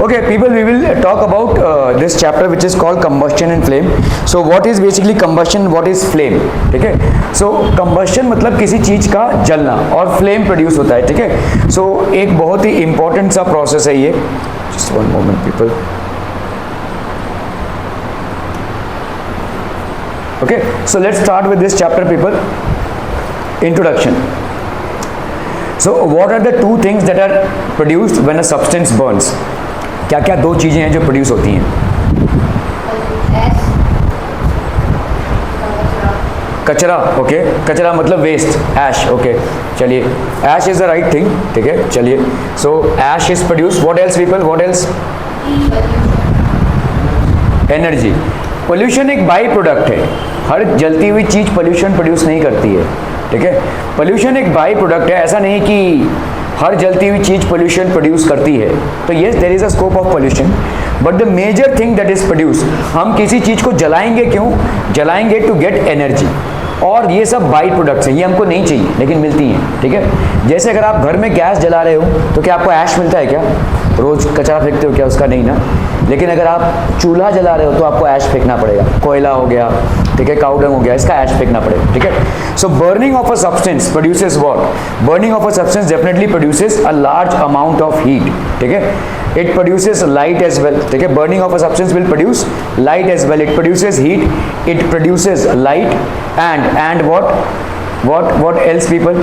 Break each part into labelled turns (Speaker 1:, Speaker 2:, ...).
Speaker 1: Okay, people, we will talk about this chapter which is called combustion and flame. So what is basically combustion, what is flame? ठीक है. So combustion मतलब किसी चीज का जलना और flame प्रोड्यूस होता है. ठीक है. So एक बहुत ही इंपॉर्टेंट सा प्रोसेस है ये. Just one moment, people. Okay, so let's start with this chapter, people. Introduction. So what are the two things that are produced when a substance burns? क्या क्या दो चीज़ें हैं जो प्रोड्यूस होती हैं? कचरा. ओके, कचरा मतलब वेस्ट, ऐश. ओके, चलिए, ash is the right thing. ठीक है, चलिए. So ash is produce. What else people, what else? Energy. Pollution एक बाई प्रोडक्ट है. हर जलती हुई चीज़ पोल्यूशन प्रोड्यूस नहीं करती है. ठीक है, पोल्यूशन एक बाई प्रोडक्ट है. ऐसा नहीं कि हर जलती हुई चीज पोल्यूशन प्रोड्यूस करती है. तो yes, there is a scope of pollution, but the major thing that is produce, हम किसी चीज को जलाएंगे क्यों? जलाएंगे टू गेट एनर्जी. और ये सब बाई प्रोडक्ट्स हैं, ये हमको नहीं चाहिए लेकिन मिलती हैं. ठीक है, जैसे अगर आप घर में गैस जला रहे हो तो क्या आपको ऐश मिलता है क्या? रोज कचरा फेंकते हो क्या उसका? नहीं ना. लेकिन अगर आप चूल्हा जला रहे हो तो आपको ऐश फेंकना पड़ेगा. कोयला हो गया, ठीक है, काउडंग हो गया, इसका ऐश फेंकना पड़ेगा. ठीक है. So burning of a substance produces what? Burning of a substance definitely produces a large amount of heat. ठीक है, it produces light as well. ठीक है, burning of a substance will produce light as well. It produces heat, it produces light, and what else, people?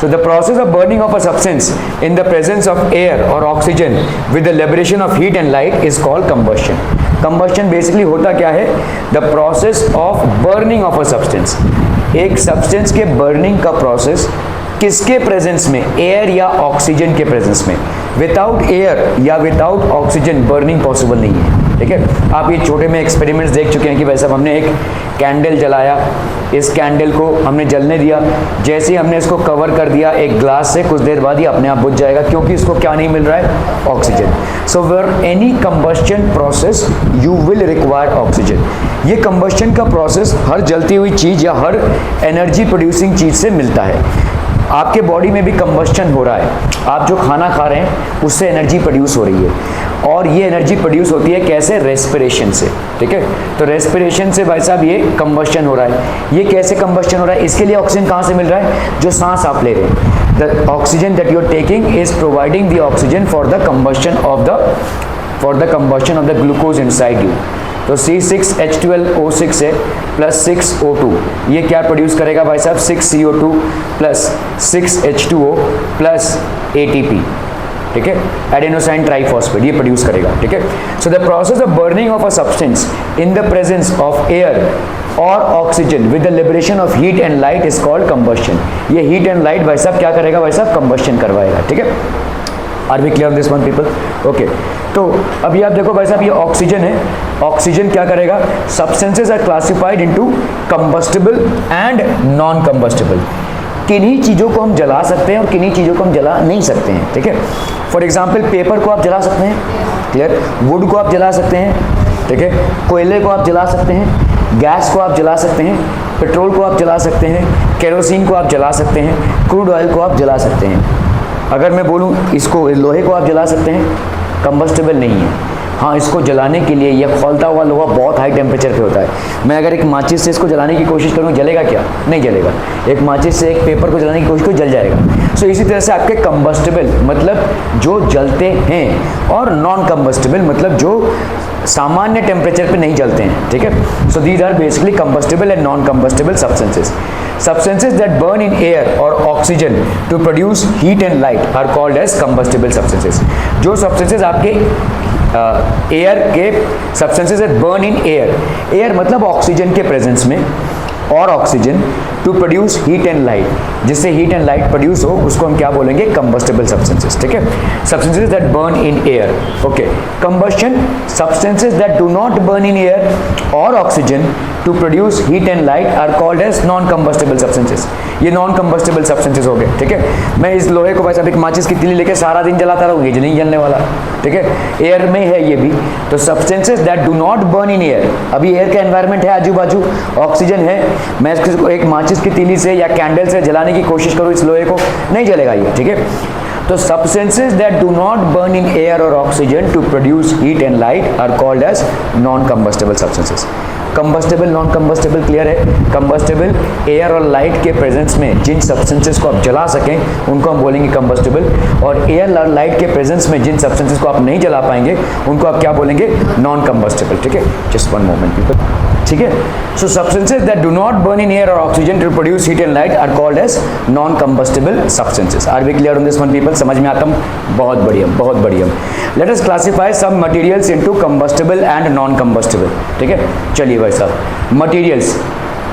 Speaker 1: So the process of burning of a substance in the presence of air or oxygen with the liberation of heat and light is called combustion. Combustion basically होता क्या है? The process of burning of a substance. एक substance के burning का process किसके presence में? Air या oxygen के प्रेजेंस में. विदाउट एयर या विदाउट ऑक्सीजन बर्निंग पॉसिबल नहीं है. ठीक है, आप ये छोटे में एक्सपेरिमेंट्स देख चुके हैं कि वैसे हमने एक कैंडल जलाया, इस कैंडल को हमने जलने दिया, जैसे ही हमने इसको कवर कर दिया एक ग्लास से, कुछ देर बाद ही अपने आप बुझ जाएगा क्योंकि इसको क्या नहीं मिल रहा है? Oxygen. So where any combustion process you will require oxygen. ये कंबस्शन का प्रोसेस हर जलती हुई चीज़ या हर एनर्जी प्रोड्यूसिंग चीज़ से मिलता है. आपके बॉडी में भी कंबस्शन हो रहा है. आप जो खाना खा रहे हैं उससे एनर्जी प्रोड्यूस हो रही है, और ये एनर्जी प्रोड्यूस होती है कैसे? रेस्पिरेशन से. ठीक है, तो रेस्पिरेशन से भाई साहब ये कंबस्शन हो रहा है. ये कैसे कंबस्शन हो रहा है? इसके लिए ऑक्सीजन कहाँ से मिल रहा है? जो सांस आप ले रहे हैं, the oxygen that you are taking is providing the oxygen for the combustion of the glucose inside you. तो C6H12O6 है प्लस 6O2, ये क्या प्रोड्यूस करेगा भाई साहब? 6CO2 plus 6H2O plus ATP. ठीक है, एडेनोसाइन ट्राइफॉस्फेट, ये प्रोड्यूस करेगा. ठीक है. So the process of burning of a substance in the presence of air और oxygen with the liberation of heat and light is called combustion. ये heat and light भाई साहब क्या करेगा? भाई साहब कंबस्शन करवाएगा. ठीक है, are we clear this one, people? Okay, तो अभी आप देखो भाई साहब, ये ऑक्सीजन है. ऑक्सीजन क्या करेगा? Substances are classified into combustible and non combustible. किन्हीं चीज़ों को हम जला सकते हैं और किन्हीं चीज़ों को हम जला नहीं सकते हैं. ठीक है, फॉर एग्जाम्पल पेपर को आप जला सकते हैं. क्लियर? वुड को आप जला सकते हैं. ठीक है, कोयले को आप जला सकते हैं, गैस को आप जला सकते हैं, पेट्रोल को आप जला सकते हैं, केरोसिन को आप जला सकते हैं, क्रूड ऑयल को आप जला सकते हैं. अगर मैं बोलूँ इसको, लोहे को आप जला सकते हैं, कंबस्टिबल नहीं है. हाँ, इसको जलाने के लिए यह खौलता हुआ लोहा बहुत हाई टेम्परेचर पे होता है. मैं अगर एक माचिस से इसको जलाने की कोशिश करूँ, जलेगा क्या? नहीं जलेगा. एक माचिस से एक पेपर को जलाने की कोशिश करूँ, जल जाएगा. सो इसी तरह से आपके कंबस्टिबल मतलब जो जलते हैं, और नॉन कंबस्टिबल मतलब जो सामान्य टेम्परेचर पे नहीं जलते हैं. ठीक है. So these are basically combustible and non combustible substances. Substances that burn in air or oxygen to produce heat and light are called as combustible substances. जो substances आपके एयर के substances that burn in air मतलब oxygen के presence में, और oxygen to produce heat and light, जिससे heat and light produce हो, उसको हम क्या बोलेंगे? Combustible substances. ठीक है, substances that burn in air. Okay, combustion substances that do not burn in air और oxygen to produce heat and light are called as non combustible substances. ये non combustible substances हो गए. ठीक है, मैं इस लोहे को वैसे एक माचिस की तीली लेके सारा दिन जलाता रहूँ, ये नहीं जलने वाला. ठीक है, एयर में है ये भी. तो substances that do not burn in air, अभी एयर का एनवायरनमेंट है, आजू बाजू ऑक्सीजन है, मैं इसको एक माचिस की तीली से या कैंडल से जलाने की कोशिश करूँ इस लोहे को, नहीं जलेगा ये. ठीक है, तो substances that do not burn in air और oxygen to produce heat and light are called as non combustible substances. Combustible, non combustible clear है। कंबस्टेबल एयर और लाइट के प्रेजेंस में जिन सब्सटेंसेस को आप जला सकें उनको हम बोलेंगे कंबस्टेबल, और एयर और लाइट के प्रेजेंस में जिन सब्सटेंसेस को आप नहीं जला पाएंगे उनको आप क्या बोलेंगे, नॉन कंबस्टेबल। ठीक है, जस्ट वन मोमेंट पीपल। ठीक है, so substances that do not burn in air और oxygen to produce heat and light are called as non combustible substances. Are we clear on this one people? समझ में आता हूँ? बहुत बढ़िया, बहुत बढ़िया। Let us classify some materials into combustible and non combustible. ठीक है, चलिए भाई साहब, मटेरियल्स,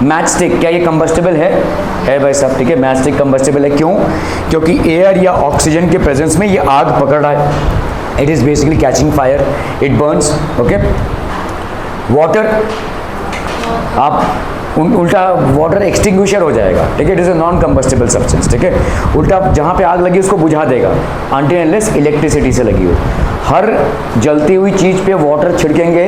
Speaker 1: मैच स्टिक, क्या ये कंबस्टेबल है भाई साहब? ठीक है, मैच स्टिक कंबस्टेबल है। क्यों? क्योंकि एयर या ऑक्सीजन के प्रेजेंस में ये आग पकड़ रहा है। It is basically catching fire, it Burns. Okay, water, आप उल्टा वाटर एक्सटिंग्विशर हो जाएगा। ठीक है, it is a non combustible substance. ठीक है, उल्टा जहाँ पे आग लगी उसको बुझा देगा, अनटिल अनलेस इलेक्ट्रिसिटी से लगी हो। हर जलती हुई चीज़ पे वाटर छिड़केंगे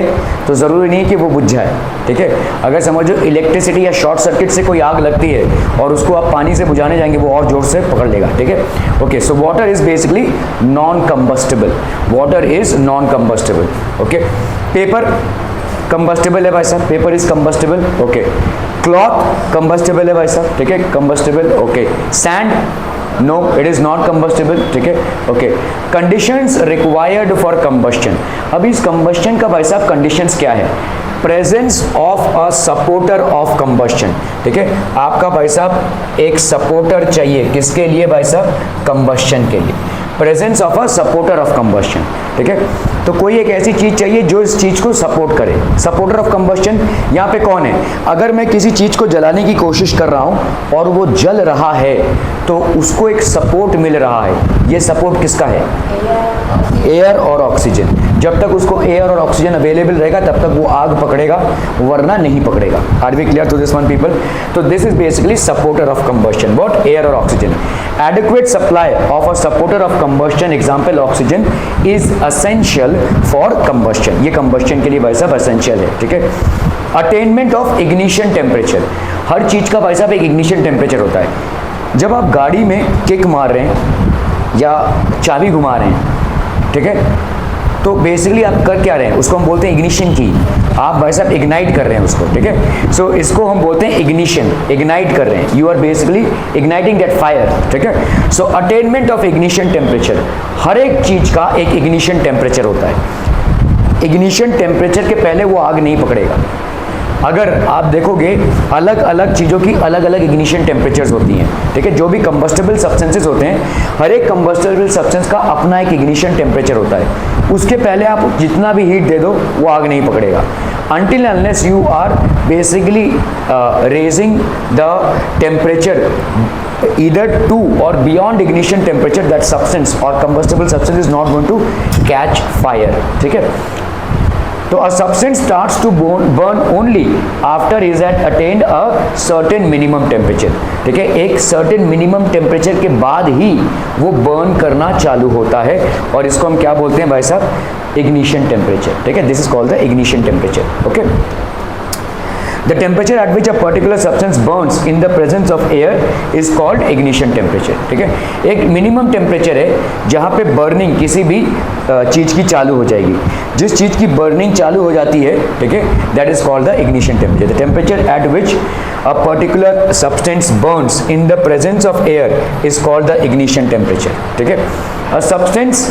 Speaker 1: तो ज़रूरी नहीं कि वो बुझ जाए। ठीक है, अगर समझो इलेक्ट्रिसिटी या शॉर्ट सर्किट से कोई आग लगती है और उसको आप पानी से बुझाने जाएंगे वो और ज़ोर से पकड़ लेगा। ठीक है, okay, so water is basically non combustible, water is non combustible. Okay, paper combustible है भाई साहब, paper is combustible. Okay, cloth combustible है भाई साहब। ठीक है, combustible. Okay, sand, no, it is not combustible. ठीक है, okay, conditions required for combustion. अब इस कंबस्शन का भाई साहब कंडीशंस क्या है? Presence of a supporter of combustion. ठीक है, आपका भाई साहब एक सपोर्टर चाहिए, किसके लिए भाई साहब? कंबस्शन के लिए। Presence of a supporter of combustion. ठीक है, तो कोई एक ऐसी चीज चाहिए जो इस चीज को सपोर्ट करे। सपोर्टर ऑफ कंबस्शन यहाँ पे कौन है? अगर मैं किसी चीज को जलाने की कोशिश कर रहा हूं और वो जल रहा है तो उसको एक सपोर्ट मिल रहा है। ये सपोर्ट किसका है? एयर और ऑक्सीजन। जब तक उसको एयर और ऑक्सीजन अवेलेबल रहेगा तब तक वो आग पकड़ेगा, वरना नहीं पकड़ेगा। Are we clear to this one people? तो this is basically supporter of combustion, what? Air और oxygen. Adequate supply of a supporter of combustion, example oxygen, is essential for combustion. ये कंबस्शन के लिए भाई साहब एसेंशियल है। ठीक है, अटेनमेंट ऑफ इग्निशन टेम्परेचर। हर चीज का भाई साहब एक इग्निशन टेम्परेचर होता है। जब आप गाड़ी में किक मार रहे हैं या चाबी घुमा रहे हैं, ठीक है, तो बेसिकली आप कर क्या रहे हैं? उसको हम बोलते हैं इग्निशन की। आप भाई साहब इग्नाइट कर रहे हैं उसको। ठीक है, सो इसको हम बोलते हैं इग्निशन, इग्नाइट कर रहे हैं। You are basically igniting that fire. ठीक है, so attainment of ignition temperature, हर एक चीज का एक इग्निशन टेम्परेचर होता है। इग्निशन टेम्परेचर के पहले वो आग नहीं पकड़ेगा। अगर आप देखोगे अलग अलग चीज़ों की अलग अलग इग्निशन टेम्परेचर्स होती हैं। ठीक है, जो भी कंबस्टेबल सब्सटेंसेस होते हैं, हर एक कंबस्टेबल सब्सटेंस का अपना एक इग्निशन टेम्परेचर होता है। उसके पहले आप जितना भी हीट दे दो वो आग नहीं पकड़ेगा, until unless you are basically raising the temperature either to or beyond ignition temperature, that substance or combustible substance is not going to catch fire. ठीक है, तो a substance starts to burn only after is at attained a certain minimum temperature. ठीक है, एक certain minimum temperature के बाद ही वो burn करना चालू होता है और इसको हम क्या बोलते हैं भाई साहब? ignition temperature. ठीक है, this is called the ignition temperature. Okay. The temperature at which a particular substance burns in the presence of air is called ignition temperature. ठीक है, एक मिनिमम टेम्परेचर है जहाँ पे बर्निंग किसी भी चीज़ की चालू हो जाएगी। जिस चीज़ की बर्निंग चालू हो जाती है, ठीक है, that is called the ignition temperature. The temperature at which a particular substance burns in the presence of air is called the ignition temperature. ठीक है, a substance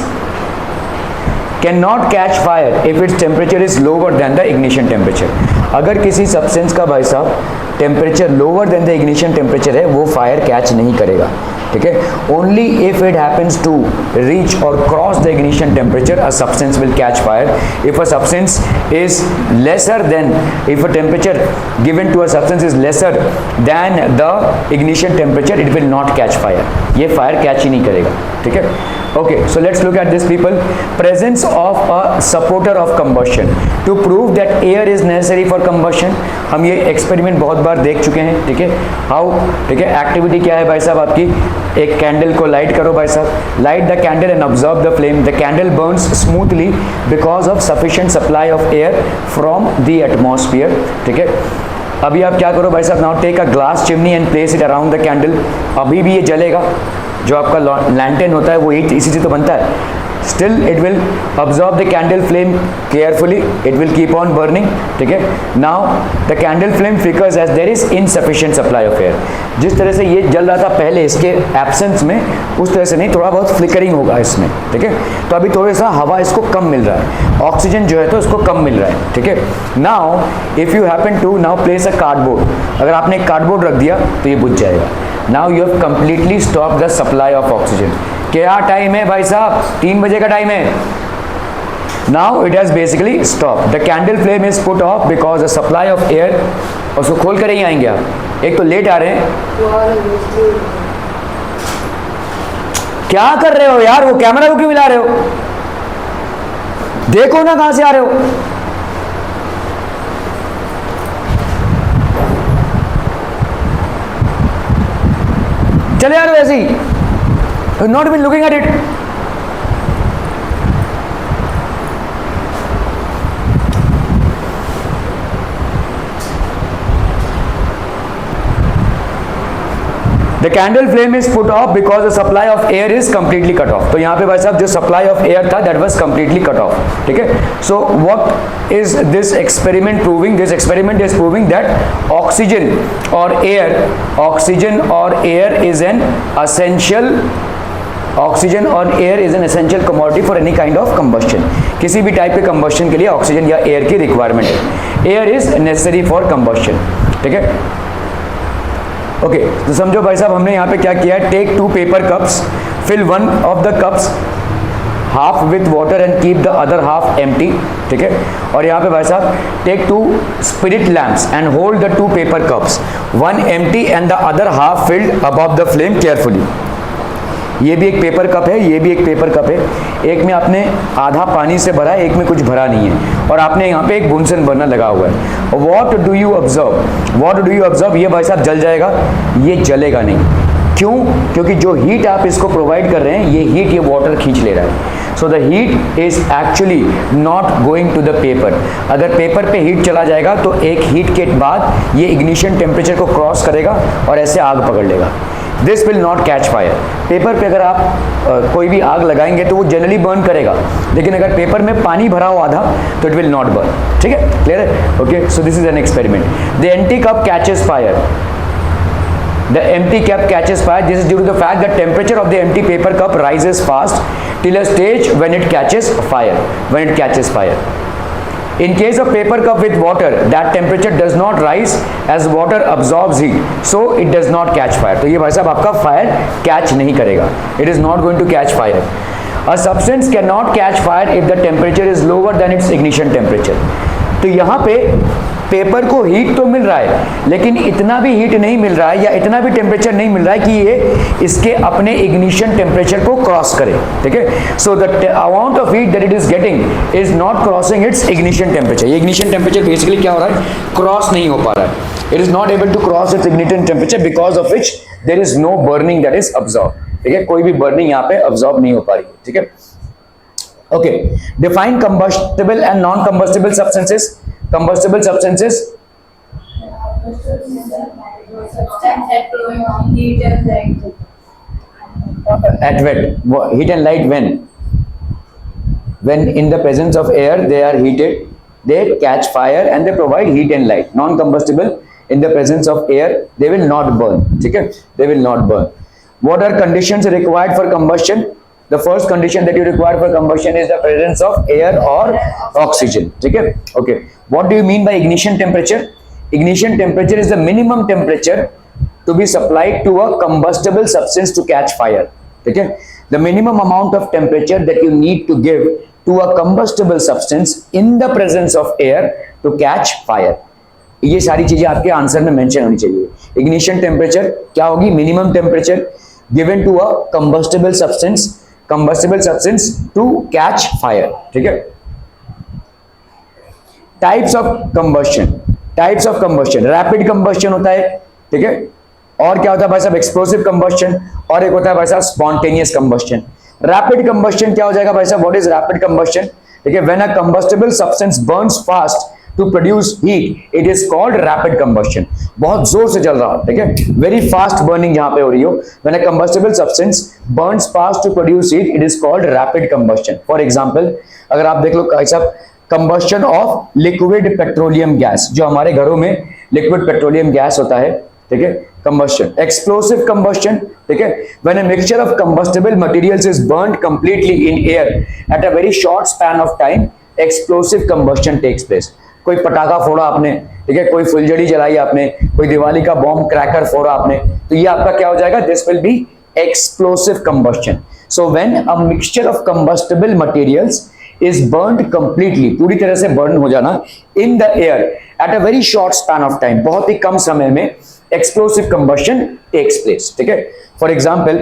Speaker 1: cannot catch fire if its temperature is lower than the ignition temperature. अगर किसी substance का भाई साहब temperature lower than the ignition temperature है, वो fire catch नहीं करेगा। ठीक है, only if it happens to reach और cross the ignition temperature a substance will catch fire. If a substance is lesser than, if a temperature given to a substance is lesser than the ignition temperature, it will not catch fire. ये fire catch ही नहीं करेगा. ठीक है, okay, so let's look at this people. Presence of a supporter of combustion. To prove that air is necessary for combustion, हम ये experiment बहुत बार देख चुके हैं. ठीक है, हाउ? ठीक है, एक्टिविटी क्या है भाई साहब आपकी? एक कैंडल को लाइट करो भाई साहब, light the candle and observe the flame. The candle burns smoothly because of sufficient supply of air from the atmosphere. ठीक है, अभी आप क्या करो भाई साहब? Now take a glass chimney and place it around the candle. अभी भी ये जलेगा, जो आपका लैंटेन होता है वो इसी से तो बनता है। Still it will absorb the candle flame carefully, it will keep on burning, ठीक है। Now the candle flame flickers as there is insufficient supply of air। जिस तरह से ये जल रहा था पहले इसके एब्सेंस में, उस तरह से नहीं, थोड़ा बहुत फ्लिकरिंग होगा इसमें, ठीक है। तो अभी थोड़ा सा हवा इसको कम मिल रहा है, ऑक्सीजन जो है तो इसको कम मिल रहा है, ठीक है। Now if you happen to now place a cardboard, अगर आपने एक कार्डबोर्ड रख दिया तो ये बुझ जाएगा। Now you have completely stop the supply of oxygen. क्या टाइम है भाई साहब? 3 बजे का टाइम है। Now it has basically stop, the candle flame is put off because the supply of air. और उसको खोल कर ही आएंगे आप, एक तो लेट आ रहे हैं। क्या कर रहे हो यार? वो कैमरा को क्यों मिला रहे हो? देखो ना कहां से आ रहे हो। चले आ रहे हो ऐसे ही, not been looking at it। The candle flame is put off because the supply of air is completely cut off। तो यहाँ पे भाई साहब जो supply of air था that was completely cut off, ठीक है। So what is this experiment proving? This experiment is proving that oxygen or air is an essential oxygen और air is an essential commodity for any kind of combustion. किसी भी type के combustion के लिए oxygen या air की requirement है। Air is necessary for combustion, ठीक है। ओके, तो समझो भाई साहब हमने यहाँ पे क्या किया है। Take 2 paper cups, fill one of the cups half with water and keep the other half empty, ठीक है। और यहाँ पे भाई साहब take 2 spirit lamps and hold the 2 paper cups, one empty and the other half filled above the flame carefully. ये भी एक पेपर कप है, ये भी एक पेपर कप है। एक में आपने आधा पानी से भरा है, एक में कुछ भरा नहीं है, और आपने यहाँ पे एक बुनसन बर्नर लगा हुआ है। What do you observe? ये भाई साहब जल जाएगा, ये जलेगा नहीं। क्यों? क्योंकि जो हीट आप इसको प्रोवाइड कर रहे हैं, ये हीट ये वाटर खींच ले रहा है। So the heat is actually not going to the paper. अगर पेपर पे हीट चला जाएगा तो एक हीट के बाद ये इग्निशन टेम्परेचर को क्रॉस करेगा और ऐसे आग पकड़ लेगा। This will not catch fire. Paper पे अगर आप कोई भी आग लगाएंगे तो वो जनरली बर्न करेगा, लेकिन अगर पेपर में पानी भरा हो आधा तो इट विल नॉट बर्न, ठीक है। क्लियर है? Okay, so this is an experiment. The empty cup catches fire. The empty cup catches fire. This is due to the fact that temperature of the empty paper cup rises fast till a stage when it catches fire. In case of paper cup with water, that temperature does not rise as water absorbs heat, so it does not catch fire. तो ये भाई साहब आपका fire catch नहीं करेगा. It is not going to catch fire. A substance cannot catch fire if the temperature is lower than its ignition temperature. तो यहाँ पे पेपर को हीट तो मिल रहा है, लेकिन इतना भी हीट नहीं मिल रहा है या इतना भी टेम्परेचर नहीं मिल रहा है कि ये इसके अपने इग्निशन टेम्परेचर को क्रॉस करे, ठीक है। So the amount of heat that it is getting is not crossing it's ignition temperature. ये इग्निशन टेम्परेचर बेसिकली क्या हो रहा है? क्रॉस नहीं हो पा रहा है। It is not able to cross its ignition temperature because of which there is no burning that is absorb, ठीक है। कोई भी बर्निंग यहाँ पे अब्सॉर्ब नहीं हो पा रही, ठीक है। Okay, define combustible and non combustible substances. Combustible substances, at heat and light when in the presence of air they are heated, they catch fire and they provide heat and light. Non-combustible, in the presence of air they will not burn, ठीक है, they will not burn. What are conditions required for combustion? The first condition that you require for combustion is the presence of air or oxygen, ठीक है। Okay, what do you mean by ignition temperature? Ignition temperature is the minimum temperature to be supplied to a combustible substance to catch fire, ठीक है। The minimum amount of temperature that you need to give to a combustible substance in the presence of air to catch fire. ये सारी चीजें आपके answer में mention होनी चाहिए। Ignition temperature क्या होगी? Minimum temperature given to a combustible substance to catch fire, ठीक है। Types of combustion, rapid combustion होता है, ठीक है। और क्या होता है भाई साहब? एक्सप्लोसिव कंबस्शन, और एक होता है भाई साहब स्पॉन्टेनियस कंबस्शन। रैपिड कंबस्शन क्या हो जाएगा भाई साहब? What is rapid combustion? ठीक है, when a combustible substance burns fast to produce heat, it is called rapid combustion. बहुत जोर से जल रहा हो, ठीक है, वेरी फास्ट बर्निंग जहां पे हो रही हो, when a combustible substance burns fast to produce heat, it is called rapid combustion. For example अगर आप देख लो कैसा combustion of liquid petroleum gas, जो हमारे घरों में लिक्विड पेट्रोलियम गैस होता है, ठीक है, कंबस्शन। एक्सप्लोसिव कंबस्शन, ठीक है, when a mixture of combustible materials is burned completely in air at a very short span of time, explosive combustion takes place. कोई पटाखा फोड़ा आपने, ठीक है, कोई फुलझड़ी जलाई आपने, कोई दिवाली का बॉम्ब क्रैकर फोड़ा आपने, तो ये आपका क्या हो जाएगा, this will be explosive combustion. So when a mixture of combustible materials is burned completely, पूरी तरह से बर्न हो जाना, in the air at a very short span of time, बहुत ही कम समय में explosive combustion takes place, ठीक है। For example,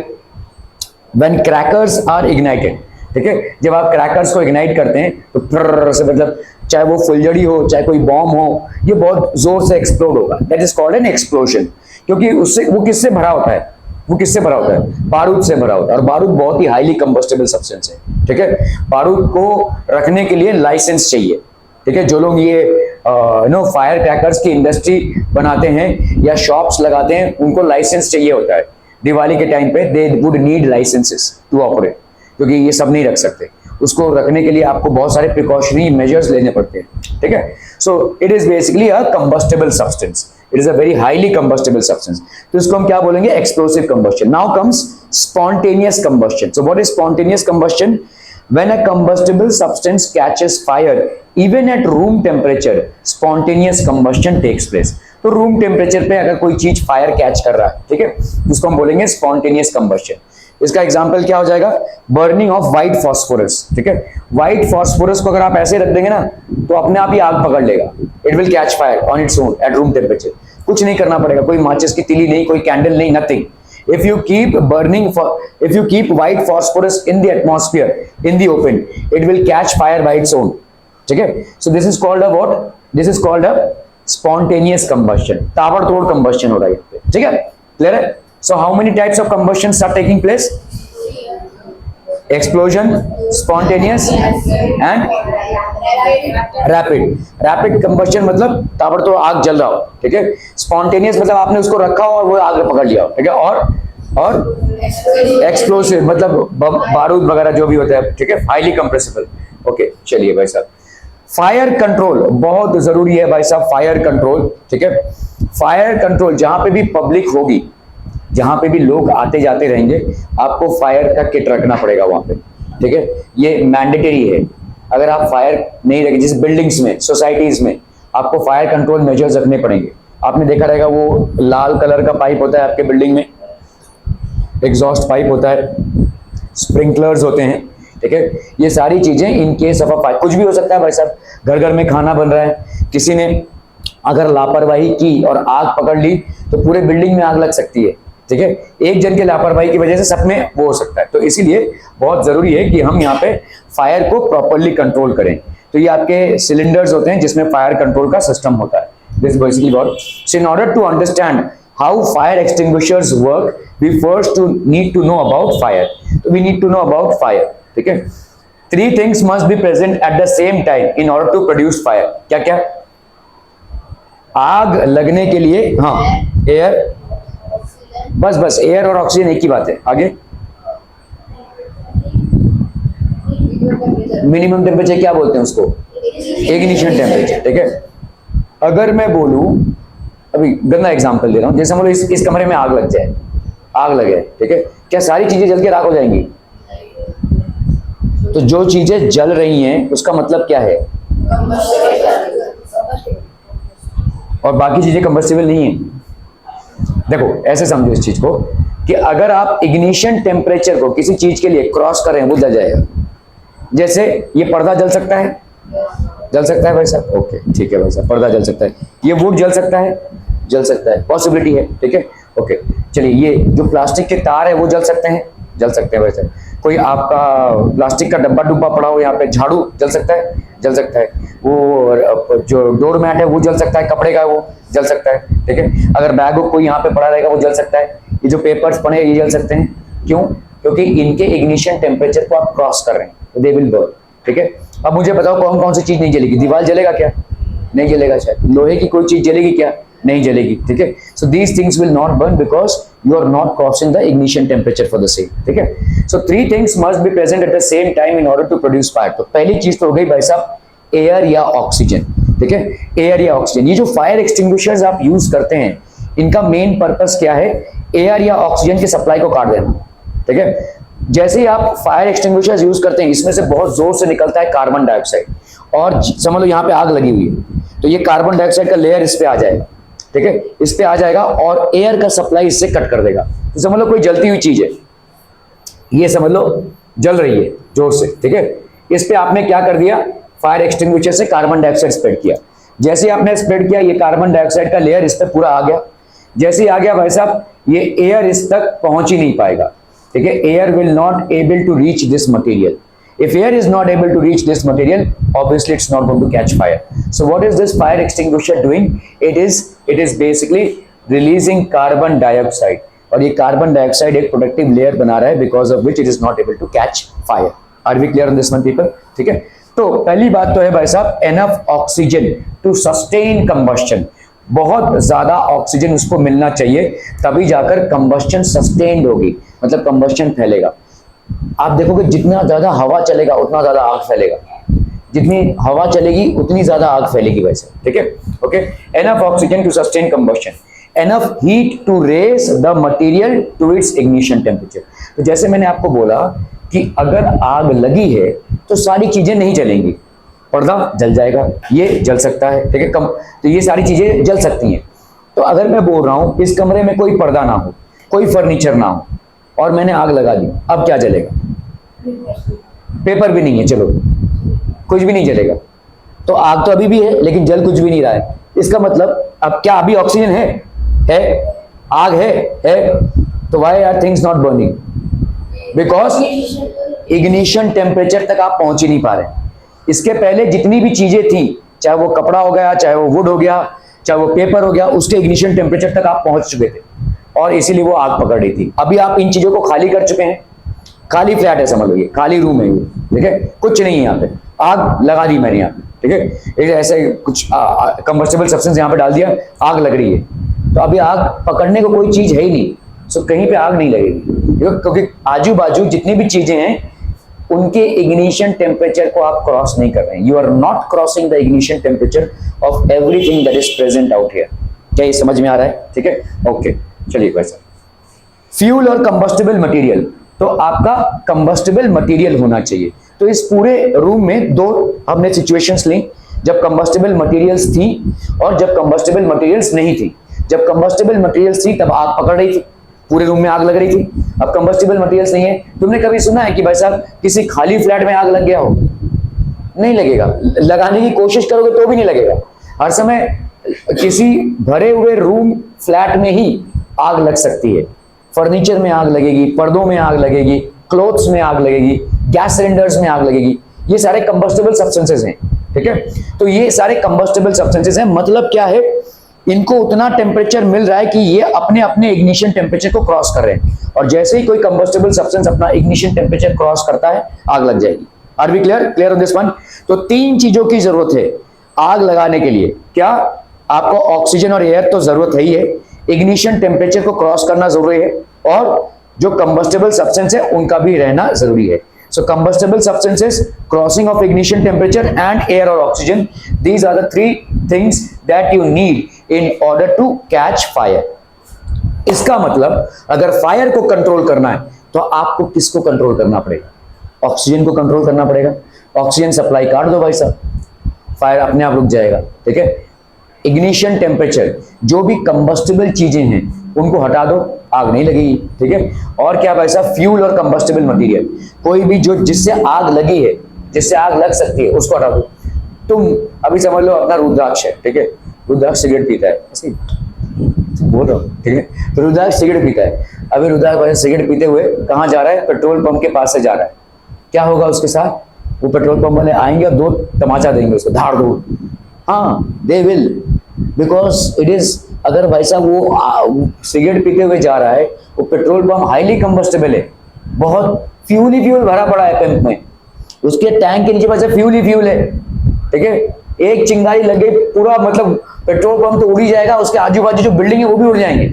Speaker 1: when crackers are ignited, ठीक है, जब आप क्रैकर्स को इग्नाइट करते हैं तो फ्रर से, मतलब चाहे वो फुलझड़ी हो चाहे कोई बॉम्ब हो, ये बहुत जोर से एक्सप्लोड होगा, that is called an explosion. क्योंकि उससे वो किससे भरा होता है, वो किससे भरा होता है, बारूद से भरा होता है, और बारूद बहुत ही हाईली कंबस्टिबल सब्सटेंस है, ठीक है। बारूद को रखने के लिए लाइसेंस चाहिए, ठीक है। जो लोग ये फायर क्रैकर्स की इंडस्ट्री बनाते हैं या शॉप्स लगाते हैं, उनको लाइसेंस चाहिए होता है। दिवाली के टाइम पे they would need licenses to operate, क्योंकि ये सब नहीं रख सकते, उसको रखने के लिए आपको बहुत सारे प्रिकॉशनरी मेजर्स लेने पड़ते हैं, ठीक है। So it is basically a combustible substance, it is a very highly combustible substance, तो इसको हम क्या बोलेंगे, explosive combustion. Now comes spontaneous combustion. So what is spontaneous combustion? When a combustible substance catches fire, even at room temperature, spontaneous combustion takes place. तो room temperature पे अगर कोई चीज फायर कैच कर रहा है, ठीक है, उसको हम बोलेंगे स्पॉन्टेनियस कंबस्शन। इसका एग्जांपल क्या हो जाएगा, बर्निंग ऑफ व्हाइट फॉस्फोरस, ठीक है। व्हाइट फॉस्फोरस को अगर आप ऐसे रख देंगे ना, तो अपने आप ही आग पकड़ लेगा, it will catch fire on its own at room temperature. कुछ नहीं करना पड़ेगा, कोई माचिस की तीली नहीं, कोई कैंडल नहीं, nothing. If you keep if you keep white phosphorus in the atmosphere, in the open, it will catch fire by its own. ठीक है? So this is called a what? This is called a spontaneous combustion. ताबड़तोड़ combustion हो रहा है यहाँ पे, ठीक है? Clear है? So how many types of combustions are taking place? Explosion, spontaneous, and rapid. Rapid combustion मतलब ताबड़तोड़ आग जल रहा हो, ठीक है। Spontaneous मतलब आपने उसको रखा हो और वो आग पकड़ लिया हो, ठीक है। और एक्सप्लोसिव मतलब बारूद वगैरह जो भी होता है, ठीक है, हाईली कंप्रेसिबल। ओके, चलिए भाई साहब, फायर कंट्रोल बहुत जरूरी है भाई साहब, फायर कंट्रोल, ठीक है। फायर कंट्रोल जहां पे भी पब्लिक होगी, जहां पे भी लोग आते जाते रहेंगे, आपको फायर का किट रखना पड़ेगा वहां पे, ठीक है, ये मैंडेटरी है। अगर आप फायर नहीं रखें, जिस बिल्डिंग्स में, सोसाइटीज में, आपको फायर कंट्रोल मेजर्स रखने पड़ेंगे। आपने देखा रहेगा वो लाल कलर का पाइप होता है आपके बिल्डिंग में, एग्जॉस्ट पाइप होता है, स्प्रिंकलर्स होते हैं, ठीक है। ये सारी चीजें in case of a fire, कुछ भी हो सकता है भाई साहब, घर घर में खाना बन रहा है, किसी ने अगर लापरवाही की और आग पकड़ ली तो पूरे बिल्डिंग में आग लग सकती है, ठीक है। एक जन के लापरवाही की वजह से सब में वो हो सकता है, तो इसीलिए बहुत जरूरी है कि हम यहाँ पे फायर को प्रॉपरली कंट्रोल करें। तो ये आपके सिलेंडर्स होते हैं जिसमें फायर कंट्रोल का सिस्टम होता है। This basically what, so in order to understand how fire extinguishers work, we first need to know about fire. So we need to know about fire, ठीक है। Three things must be present at the same time in order to produce fire. क्या क्या? आग लगने के लिए, हाँ, air, बस एयर और ऑक्सीजन एक ही बात है। आगे मिनिमम टेम्परेचर क्या बोलते हैं उसको, इग्निशन टेम्परेचर, ठीक है। अगर मैं बोलूं, अभी गंदा एग्जांपल दे रहा हूं, जैसे मतलब इस कमरे में आग लग जाए, आग लगे, ठीक है, क्या सारी चीजें जल के राख हो जाएंगी? तो जो चीजें जल रही हैं उसका मतलब क्या है, और बाकी चीजें कंबस्टिबल नहीं है। देखो ऐसे समझो इस चीज को कि अगर आप इग्निशन टेम्परेचर को किसी चीज के लिए क्रॉस करें, वो जल जाएगा। जैसे ये पर्दा जल सकता है, जल सकता है भाई साहब, ओके ठीक है भाई साहब, पर्दा जल सकता है। ये वुड जल सकता है, जल सकता है, पॉसिबिलिटी है, ठीक है, ओके। चलिए ये जो प्लास्टिक के तार है वो जल सकते हैं, जल सकते हैं भाई साहब। कोई आपका प्लास्टिक का डब्बा डुब्बा पड़ा हो यहाँ पे, झाड़ू जल सकता है, जल सकता है। वो जो डोर मैट है वो जल सकता है, कपड़े का वो जल सकता है, ठीक है। अगर बैग कोई यहाँ पे पड़ा रहेगा वो जल सकता है। ये जो पेपर्स पड़े ये जल सकते हैं, क्यों? क्योंकि इनके इग्निशन टेम्परेचर को आप क्रॉस कर रहे हैं, दे विल बर्न, ठीक है। अब मुझे बताओ कौन कौन सी चीज नहीं जलेगी? दीवार जलेगा क्या? नहीं जलेगा शायद। लोहे की कोई चीज जलेगी क्या? नहीं जलेगी, ठीक है। So these things will not burn because you are not crossing the ignition temperature for the same, ठीक है। So 3 things must be present at the same time in order to produce fire. तो पहली चीज तो हो गई भाई साहब एयर या ऑक्सीजन, ठीक है, एयर या ऑक्सीजन। ये जो फायर एक्सटिंग्विशर्स आप यूज करते हैं इनका मेन पर्पस क्या है? एयर या ऑक्सीजन की सप्लाई को काट देना, ठीक है। जैसे ही आप फायर एक्सटिंग्विशर्स यूज करते हैं इसमें से बहुत जोर से निकलता है कार्बन डाइऑक्साइड, और समझ लो यहाँ पे आग लगी हुई है तो ये कार्बन डाइऑक्साइड का लेयर इस पे आ जाएगा, ठीक है, इस पे आ जाएगा और एयर का सप्लाई इससे कट कर देगा। तो समझ लो कोई जलती हुई चीज है, ये समझ लो जल रही है जोर से, ठीक है, इस पे आपने क्या कर दिया? फायर एक्सटिंग्विशर से कार्बन डाइऑक्साइड स्प्रेड किया। जैसे आपने स्प्रेड किया ये कार्बन डाइऑक्साइड का लेयर इस पे पूरा आ गया। जैसे ही आ गया भाई साहब ये एयर इस तक पहुंच ही नहीं पाएगा, ठीक है। Air will not able to reach this material. If air is not able to reach this material, obviously it's not going to catch fire. So what is this fire extinguisher doing? It is basically releasing carbon dioxide, और ये carbon dioxide एक protective layer बना रहा है because of which it is not able to catch fire. Are we clear on this one, people? ठीक है। तो पहली बात तो है भाई साहब enough oxygen to sustain combustion। बहुत ज्यादा ऑक्सीजन उसको मिलना चाहिए तभी जाकर कंबस्शन सस्टेन्ड होगी, मतलब कंबस्शन फैलेगा। आप देखोगे जितना ज्यादा हवा चलेगा उतना ज्यादा आग फैलेगा, जितनी हवा चलेगी उतनी ज्यादा आग फैलेगी वैसे, ठीक है। Okay, enough oxygen to sustain combustion, enough heat to raise the material to its ignition temperature. तो जैसे मैंने आपको बोला कि अगर आग लगी है तो सारी चीजें नहीं जलेंगी, पर्दा जल जाएगा, ये जल सकता है, ठीक है, कम, तो ये सारी चीजें जल सकती हैं। तो अगर मैं बोल रहा हूं इस कमरे में कोई पर्दा ना हो, कोई फर्नीचर ना हो और मैंने आग लगा दी, अब क्या जलेगा? पेपर भी नहीं है, चलो कुछ भी नहीं जलेगा। तो आग तो अभी भी है लेकिन जल कुछ भी नहीं रहा है। इसका मतलब अब क्या अभी ऑक्सीजन है आग है तो why are things not burning? Because ignition temperature तक आप पहुंच ही नहीं पा रहे। इसके पहले जितनी भी चीजें थी, चाहे वो कपड़ा हो गया, चाहे वो वुड हो गया, चाहे वो पेपर हो गया, उसके इग्निशन टेम्परेचर तक आप पहुंच चुके थे और इसीलिए वो आग पकड़ रही थी। अभी आप इन चीजों को खाली कर चुके हैं, खाली फ्लैट है समझ लो, ये खाली रूम है, ठीक है, कुछ नहीं है यहाँ पे, आग लगा दी मैंने यहाँ पे, ठीक है, ऐसे कुछ कंबस्टेबल सब्सटेंस यहाँ पे डाल दिया, आग लग रही है। तो अभी आग पकड़ने को कोई चीज है ही नहीं, सो कहीं पे आग नहीं लगेगी, क्योंकि आजू बाजू जितनी भी चीजें हैं उनके इग्निशन टेम्परेचर को आप क्रॉस नहीं कर रहे हैं। You are not crossing the ignition temperature of everything that is present out here. क्या ये समझ में आ रहा है? ठीक है, ओके, चलिए वैसा फ्यूल और कंबस्टेबल मटेरियल, तो आपका कंबस्टेबल मटेरियल होना चाहिए। तो इस पूरे रूम में दो हमने सिचुएशंस ली, जब कंबस्टेबल मटेरियल्स थी और जब कंबस्टेबल मटेरियल्स नहीं थी। जब कंबस्टेबल मटेरियल्स थी तब आग पकड़ रही थी, पूरे रूम में आग लग रही थी। अब कंबस्टेबल मटेरियल्स नहीं है। तुमने कभी सुना है कि भाई साहब किसी खाली फ्लैट में आग लग गया हो? नहीं लगेगा, लगाने की कोशिश करोगे तो भी नहीं लगेगा। हर समय किसी भरे हुए रूम फ्लैट में ही आग लग सकती है। फर्नीचर में आग लगेगी, पर्दों में आग लगेगी, क्लोथ्स में आग लगेगी, गैस सिलेंडर्स में आग लगेगी। ये सारे कंबस्टेबल सब्सटेंसेस हैं, ठीक है। तो ये सारे कंबस्टेबल सब्सटेंसेस हैं, मतलब क्या है, इनको उतना टेम्परेचर मिल रहा है कि ये अपने अपने इग्निशन टेम्परेचर को क्रॉस कर रहे हैं, और जैसे ही कोई कंबस्टेबल सब्सटेंस अपना इग्निशन टेम्परेचर क्रॉस करता है आग लग जाएगी। Are we clear on this one? तो 3 चीजों की जरूरत है आग लगाने के लिए। क्या? आपको ऑक्सीजन और एयर तो जरूरत है ही है, इग्निशन टेम्परेचर को क्रॉस करना जरूरी है, और जो कंबस्टेबल सब्सटेंस है उनका भी रहना जरूरी है। So combustible substances, crossing of ignition temperature and air or oxygen, these are the 3 things that you need in order to catch fire. इसका मतलब अगर फायर को कंट्रोल करना है तो आपको किसको कंट्रोल करना पड़ेगा? ऑक्सीजन को कंट्रोल करना पड़ेगा। ऑक्सीजन सप्लाई काट दो भाई साहब, फायर अपने आप रुक जाएगा, ठीक है। इग्निशन टेम्परेचर, जो भी कंबस्टेबल चीजें हैं उनको हटा दो, आग नहीं लगेगी, ठीक है। और क्या भाई साहब? फ्यूल और कंबस्टेबल मटेरियल, कोई भी जो जिससे आग लगी है, जिससे आग लग सकती है, उसको हटा दो। तुम अभी समझ लो अपना रुद्राक्ष है, ठीक है, रुद्राक्ष सिगरेट पीता है, ऐसे बोल रहा हूँ, ठीक है, तो रुद्राक्ष सिगरेट पीता है। अभी रुद्राक्ष सिगरेट पीते हुए कहाँ जा रहा है? पेट्रोल पंप के पास से जा रहा है। क्या होगा उसके साथ? वो पेट्रोल पंप वाले आएंगे और 2 तमाचा देंगे उसको, धाड़ दो। हाँ, they will, because it is, अगर भाई साहब वो सिगरेट पीते हुए जा रहा है, वो पेट्रोल पंप हाईली कंबस्टेबल है, बहुत फ्यूल ही फ्यूल भरा पड़ा है पंप में, उसके टैंक के नीचे बस फ्यूल ही फ्यूल है, ठीक है। एक चिंगारी लग गई, पूरा मतलब पेट्रोल पंप तो उड़ ही जाएगा, उसके आजू बाजू जो बिल्डिंग है वो भी उड़ जाएंगे।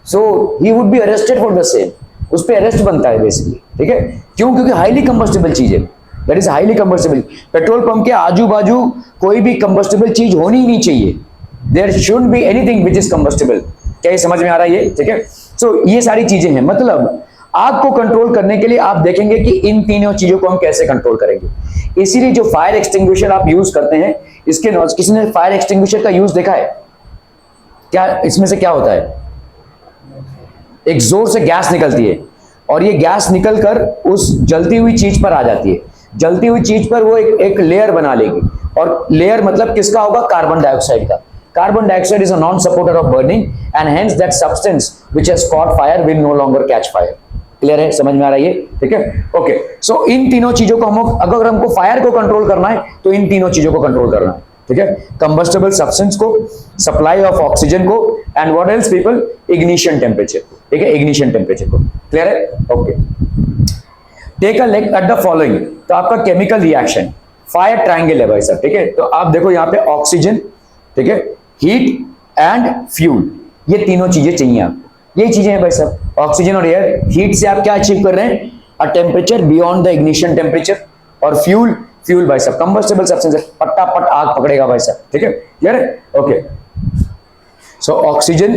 Speaker 1: So he would be arrested for the same, उस पर अरेस्ट बनता है बेसिकली, ठीक है। क्यों? क्योंकि हाईली कंबस्टेबल चीज है, that is highly combustible. Petrol pump के आजू बाजू कोई भी कंबस्टेबल चीज होनी ही नहीं चाहिए, there should be anything which is combustible. क्या ये समझ में आ रहा है ये? ठीक है। सो ये सारी चीजें हैं। मतलब आग को कंट्रोल करने के लिए आप देखेंगे कि इन तीनों चीजों को हम कैसे कंट्रोल करेंगे। इसीलिए जो फायर एक्सटिंग्विशर आप यूज करते हैं, इसके किसी ने फायर एक्सटिंग्विशर का यूज देखा है क्या? इसमें से क्या होता है, एक जोर से गैस निकलती है और ये गैस निकलकर उस जलती हुई चीज पर आ जाती है। जलती हुई चीज पर वो एक लेयर बना लेगी, और लेयर मतलब किसका होगा? कार्बन डाइऑक्साइड का। Carbon dioxide is a non supporter of burning and hence that substance which has caught fire will no longer catch fire. Clear है? समझ में आ रहा है ये? ठीक है, ओके। सो इन तीनों चीजों को हम, अगर हमको फायर को कंट्रोल करना है तो इन तीनों चीजों को कंट्रोल करना है, ठीक है। कंबस्टेबल सब्सटेंस को, सप्लाई ऑफ ऑक्सीजन को, and what else people? Ignition temperature को, ठीक है, इग्निशन टेम्परेचर को। क्लियर है? Okay. Take a look at the following. तो आपका केमिकल रिएक्शन फायर ट्रायंगल है भाई साहब, ठीक है। तो आप देखो यहाँ पे ऑक्सीजन, ठीक है, हीट एंड फ्यूल, ये तीनों चीजें चाहिए आपको। यही चीजें हैं भाई साहब, ऑक्सीजन और एयर। हीट से आप क्या अचीव कर रहे हैं? अ temperature beyond the ignition temperature. और फ्यूल, फ्यूल भाई साहब कंबस्टेबल सब्सटेंस, पट्टापट आग पकड़ेगा भाई साहब, ठीक है। क्लियर है? Okay. So oxygen,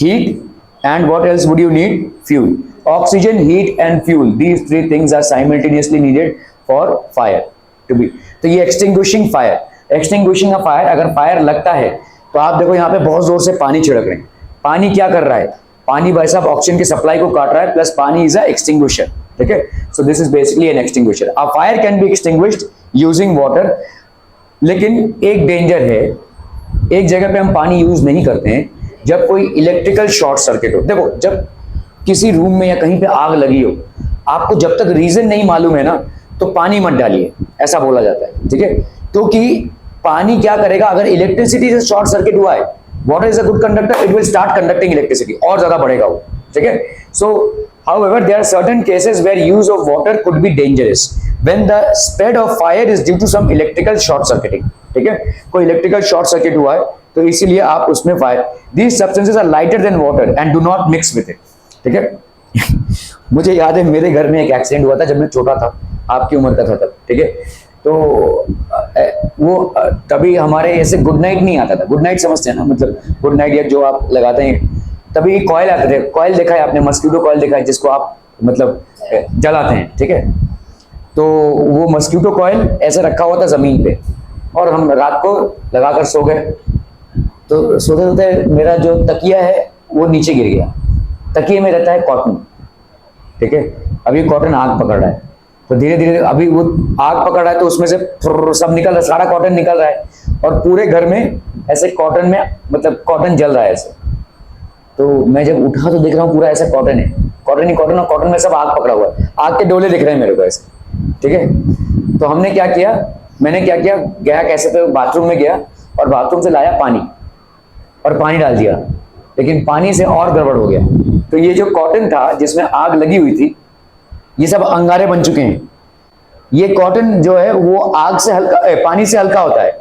Speaker 1: heat and what else would you need? Fuel. Oxygen, heat and fuel, these three things are simultaneously needed for fire to be. तो ये extinguishing fire, extinguishing a fire. अगर fire लगता है तो आप देखो यहाँ पे बहुत जोर से पानी छिड़क रहे हैं। पानी क्या कर रहा है? पानी भाई साहब ऑक्सीजन की सप्लाई को काट रहा है, प्लस पानी इज अ एक्सटिंग्विशर, ठीक है। So this is basically an extinguisher. A fire can be extinguished using water. लेकिन एक डेंजर है, एक जगह पे हम पानी यूज नहीं करते हैं, जब कोई इलेक्ट्रिकल शॉर्ट सर्किट हो। देखो, जब किसी रूम में या कहीं पे आग लगी हो, आपको जब तक रीजन नहीं मालूम है ना, तो पानी मत डालिए, ऐसा बोला जाता है, ठीक है। क्योंकि पानी क्या करेगा? अगर इलेक्ट्रिसिटी से शॉर्ट सर्किट हुआ है, water is a good conductor, it will start conducting electricity, और ज्यादा बढ़ेगा वो, ठीक है। सो however there are certain cases where use of water could be dangerous when the spread of fire is due to some electrical short circuiting, ठीक है। कोई electrical short circuit हुआ है तो इसीलिए आप उसमें fire, these substances are lighter than water and do not mix with it, ठीक है। मुझे याद है मेरे घर में एक एक्सीडेंट हुआ था जब मैं छोटा था, आपकी उम्र का था तब, ठीक है। तो वो तभी हमारे ऐसे गुड नाइट नहीं आता था, गुड नाइट समझते हैं ना, मतलब गुड नाइट या जो आप लगाते हैं, तभी कॉयल आते थे। कॉयल देखा है आपने? मस्कीटो कॉयल देखा है, जिसको आप मतलब जलाते हैं, ठीक है। तो वो मस्कीटो कॉयल ऐसे रखा हुआ था जमीन पे, और हम रात को लगाकर सो गए। तो सोते सोते मेरा जो तकिया है वो नीचे गिर गया। तकिए में रहता है कॉटन, ठीक है। अभी कॉटन आग पकड़ रहा है, तो धीरे धीरे अभी वो आग पकड़ रहा है, तो उसमें से सब निकल रहा है, सारा कॉटन निकल रहा है, और पूरे घर में ऐसे कॉटन में मतलब कॉटन जल रहा है ऐसे। तो मैं जब उठा तो देख रहा हूँ पूरा ऐसा कॉटन है, कॉटन ही कॉटन, और कॉटन में सब आग पकड़ा हुआ है, आग के डोले दिख रहे हैं मेरे को ऐसे, ठीक है। तो हमने क्या किया, मैंने क्या किया, गया कैसे पे बाथरूम में गया और बाथरूम से लाया पानी और पानी डाल दिया, लेकिन पानी से और गड़बड़ हो गया। तो ये जो कॉटन था जिसमें आग लगी हुई थी, ये सब अंगारे बन चुके हैं। ये कॉटन जो है वो आग से हल्का, पानी से हल्का होता है,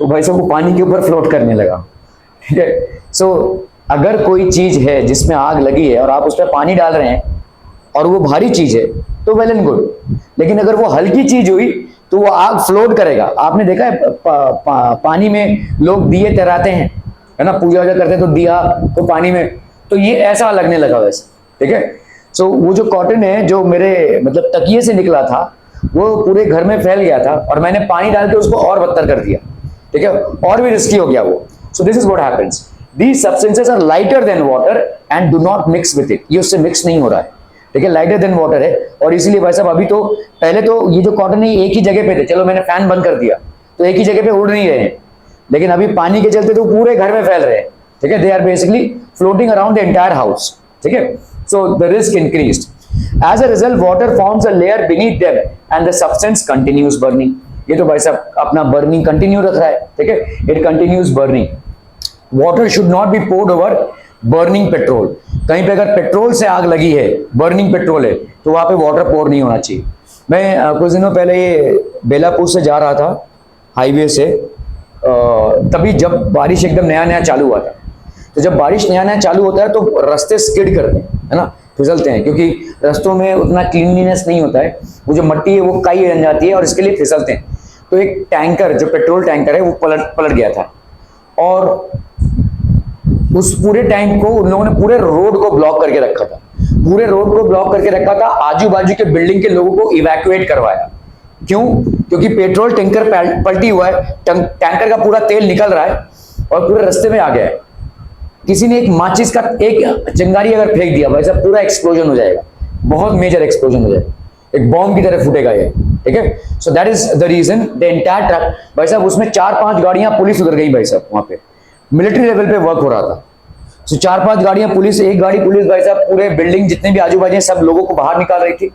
Speaker 1: तो भाई साहब वो पानी के ऊपर फ्लोट करने लगा, ठीक है। सो अगर कोई चीज है जिसमें आग लगी है और आप उस पर पानी डाल रहे हैं और वो भारी चीज है तो वेल एंड गुड, लेकिन अगर वो हल्की चीज हुई तो वो आग फ्लोट करेगा। आपने देखा है पानी में लोग दिए तैराते हैं, है ना, पूजा वूजा करते हैं तो दिया तो पानी में, तो ये ऐसा लगने लगा वैसे, ठीक है। सो वो जो कॉटन है जो मेरे मतलब तकिए से निकला था वो पूरे घर में फैल गया था, और मैंने पानी डाल के उसको और बदतर कर दिया, ठीक है, और भी रिस्की हो गया वो। सो this is what happens, these substances are lighter than water and do not mix with it, ये उससे मिक्स नहीं हो रहा है, ठीक है, लाइटर देन वाटर है। और इसीलिए भाई साहब अभी तो, पहले तो ये जो कॉटन है एक ही जगह पे थे, चलो मैंने फैन बंद कर दिया तो एक ही जगह पे उड़ नहीं रहे हैं, लेकिन अभी पानी के चलते तो पूरे घर में फैल रहे हैं, ठीक है, they are basically floating around the entire house, ठीक है। So the risk increased, as a result water forms a layer beneath them and the substance continues burning. ये तो भाई साहब अपना बर्निंग कंटिन्यू रख रहा है, ठीक है, it continues burning. Water should not be poured over burning petrol, कहीं पे अगर पेट्रोल से आग लगी है, बर्निंग पेट्रोल है, तो वहां पे वाटर पोर नहीं होना चाहिए। मैं कुछ दिनों पहले ये बेलापुर से जा रहा था हाईवे से तभी जब बारिश एकदम नया नया चालू हुआ था। तो जब बारिश नया नया चालू होता है तो रास्ते स्किड करते हैं, है ना, फिसलते हैं, क्योंकि रास्तों में उतना क्लीनलीनेस नहीं होता है, वो जो मट्टी है वो काई बन जाती है और इसके लिए फिसलते हैं। तो एक टैंकर, जो पेट्रोल टैंकर है, वो पलट गया था और उस पूरे टैंक को उन लोगों ने पूरे रोड को ब्लॉक करके रखा था, पूरे रोड को ब्लॉक करके रखा था। आजू बाजू के बिल्डिंग के लोगों को इवैक्यूएट करवाया। क्यों? क्योंकि पेट्रोल टैंकर पलटी हुआ है, टैंकर का पूरा तेल निकल रहा है और पूरे रास्ते में आ गया है। किसी ने एक माचिस का एक चिंगारी अगर फेंक दिया भाई साहब, पूरा एक्सप्लोजन हो जाएगा, बहुत मेजर एक्सप्लोजन हो जाएगा, एक बॉम्ब की तरह फूटेगा ये, ठीक है। So that is the reason the entire truck, भाई साहब उसमें 4-5 गाड़ियां पुलिस उतर गई भाई साहब, वहां पे मिलिट्री लेवल पे वर्क हो रहा था। सो 4-5 गाड़ियां पुलिस, एक गाड़ी पुलिस भाई साहब पूरे बिल्डिंग जितने भी आजू बाजू सब लोगों को बाहर निकाल रही थी,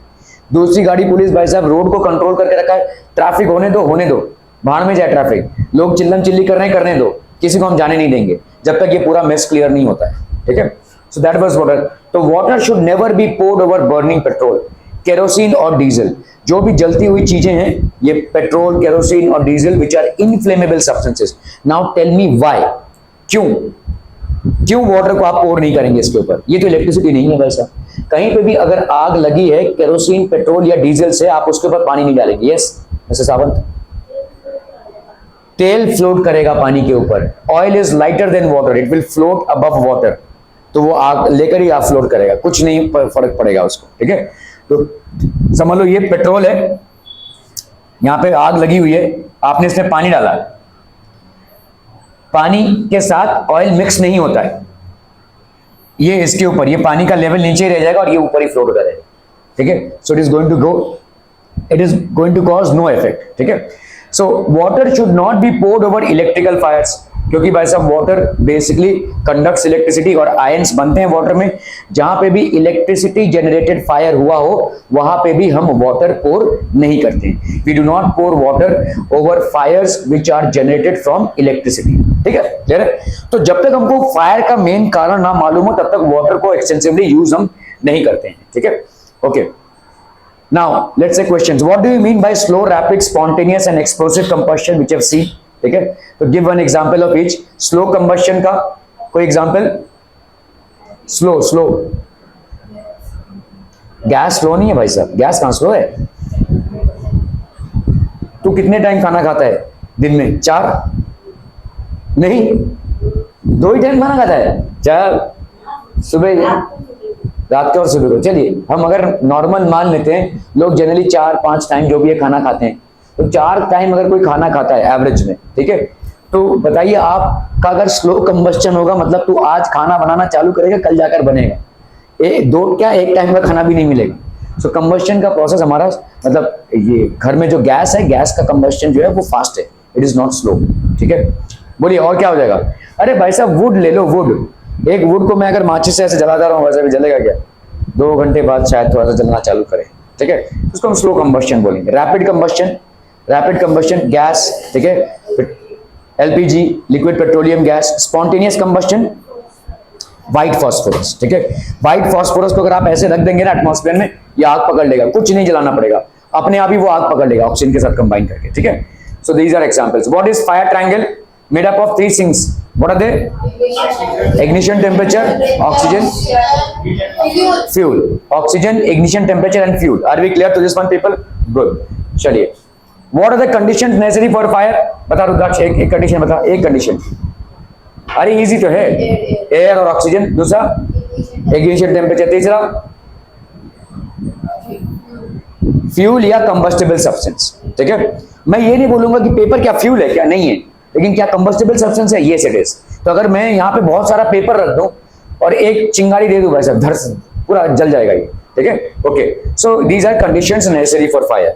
Speaker 1: दूसरी गाड़ी पुलिस भाई साहब रोड को कंट्रोल करके रखा है, ट्रैफिक होने दो, बाहर में जाए ट्रैफिक, लोग चिल्लम चिल्ली कर रहे हैं, करने दो, किसी को हम जाने नहीं देंगे जब तक ये पूरा मेस क्लियर नहीं होता है, ठीक है। So that was water. तो water should never be poured over burning petrol, kerosene और डीजल। जो भी जलती हुई चीजें हैं, ये पेट्रोल, केरोसिन और diesel which are inflammable substances. Now tell me why, क्यों वाटर को आप पोर नहीं करेंगे इसके ऊपर? ये तो इलेक्ट्रिसिटी नहीं है भाई साहब। कहीं पे भी अगर आग लगी है केरोसिन, पेट्रोल या डीजल से, आप उसके ऊपर पानी नहीं डालेंगे। यस मिस्टर सावंत, तेल फ्लोट करेगा पानी के ऊपर। Oil is lighter than water, it will float above water, तो वो आग लेकर ही आप फ्लोट करेगा, कुछ नहीं फर्क पड़ेगा उसको, ठीक है। तो समझ लो ये पेट्रोल है, यहां पे आग लगी हुई है, आपने इसमें पानी डाला, पानी के साथ ऑयल मिक्स नहीं होता है, ये इसके ऊपर, ये पानी का लेवल नीचे ही रह जाएगा और ये ऊपर ही फ्लोट करेगा, ठीक है। So it is going to cause no effect, ठीक है। So water should not be poured over electrical fires, क्योंकि भाई साहब वाटर बेसिकली कंडक्ट्स इलेक्ट्रिसिटी और आयंस बनते हैं वाटर में। जहां पे भी इलेक्ट्रिसिटी जनरेटेड फायर हुआ हो वहां पे भी हम वाटर पोर नहीं करते। We do not pour water over fires which are generated from electricity, ठीक है, क्लियर है। तो जब तक हमको फायर का मेन कारण ना मालूम हो तब तक वाटर को एक्सटेंसिवली यूज हम नहीं करते हैं, ठीक है। Okay, now let's say questions. What do you mean by slow, rapid, spontaneous and explosive combustion which I've seen? ठीक है, तो give one example of each. Slow combustion का कोई example? Slow गैस स्लो नहीं है भाई साहब, गैस कहां स्लो है? तू कितने टाइम खाना खाता है दिन में? 4? नहीं, 2 ही टाइम खाना खाता है। 4 सुबह, रात के और सुबह को। चलिए हम अगर नॉर्मल मान लेते हैं, लोग जनरली 4-5 टाइम जो भी है खाना खाते हैं, तो 4 टाइम अगर कोई खाना खाता है एवरेज में, ठीक है, तो बताइए आपका अगर स्लो कंबस्टन होगा, मतलब तू आज खाना बनाना चालू करेगा, कल जाकर बनेगा। 1 टाइम का खाना भी नहीं मिलेगा। सो कंबस्टन का प्रोसेस हमारा, मतलब ये घर में जो गैस है, गैस का कंबस्टन जो है वो फास्ट है, इट इज नॉट स्लो, ठीक है। बोलिए और क्या हो जाएगा? अरे भाई साहब वुड ले लो, वुड, एक वुड को मैं अगर माचिस से ऐसे जलाता रहा हूँ वैसे भी जलेगा क्या? 2 घंटे बाद शायद थोड़ा सा जलना चालू करे, ठीक है, उसको हम स्लो कंबस्टन बोलेंगे। रैपिड कंबस्टन गैस, ठीक है, LPG, liquid petroleum gas. Spontaneous combustion white phosphorus, ठीक है। व्हाइट फॉस्फोरस को अगर आप ऐसे रख देंगे ना एटमॉस्फेयर में, ये आग पकड़ लेगा, कुछ नहीं जलाना पड़ेगा, अपने आप ही वो आग पकड़ लेगा ऑक्सीजन के साथ कंबाइन करके, ठीक है। So these are examples. What is fire triangle? Made up of 3 things. What are they? Ignition temperature, oxygen, fuel. Oxygen, ignition temperature and fuel. Are we clear to this one, people? Good. चलिए, what are the conditions necessary for fire? बता रुद्राक्ष, एक condition बता, एक condition. अरे easy तो है, air और oxygen. दूसरा इग्निशन टेम्परेचर। तीसरा फ्यूल या कंबस्टेबल सब्सटेंस, ठीक है। मैं ये नहीं बोलूंगा कि पेपर क्या फ्यूल है, क्या नहीं है, लेकिन क्या कंबस्टेबल सब्सटेंस है? Yes it is. तो अगर मैं यहाँ पे बहुत सारा पेपर रख दूं और एक चिंगारी दे दूं भाई साहब, धर से पूरा जल जाएगा ये, ठीक है। Okay, so these are conditions necessary for fire.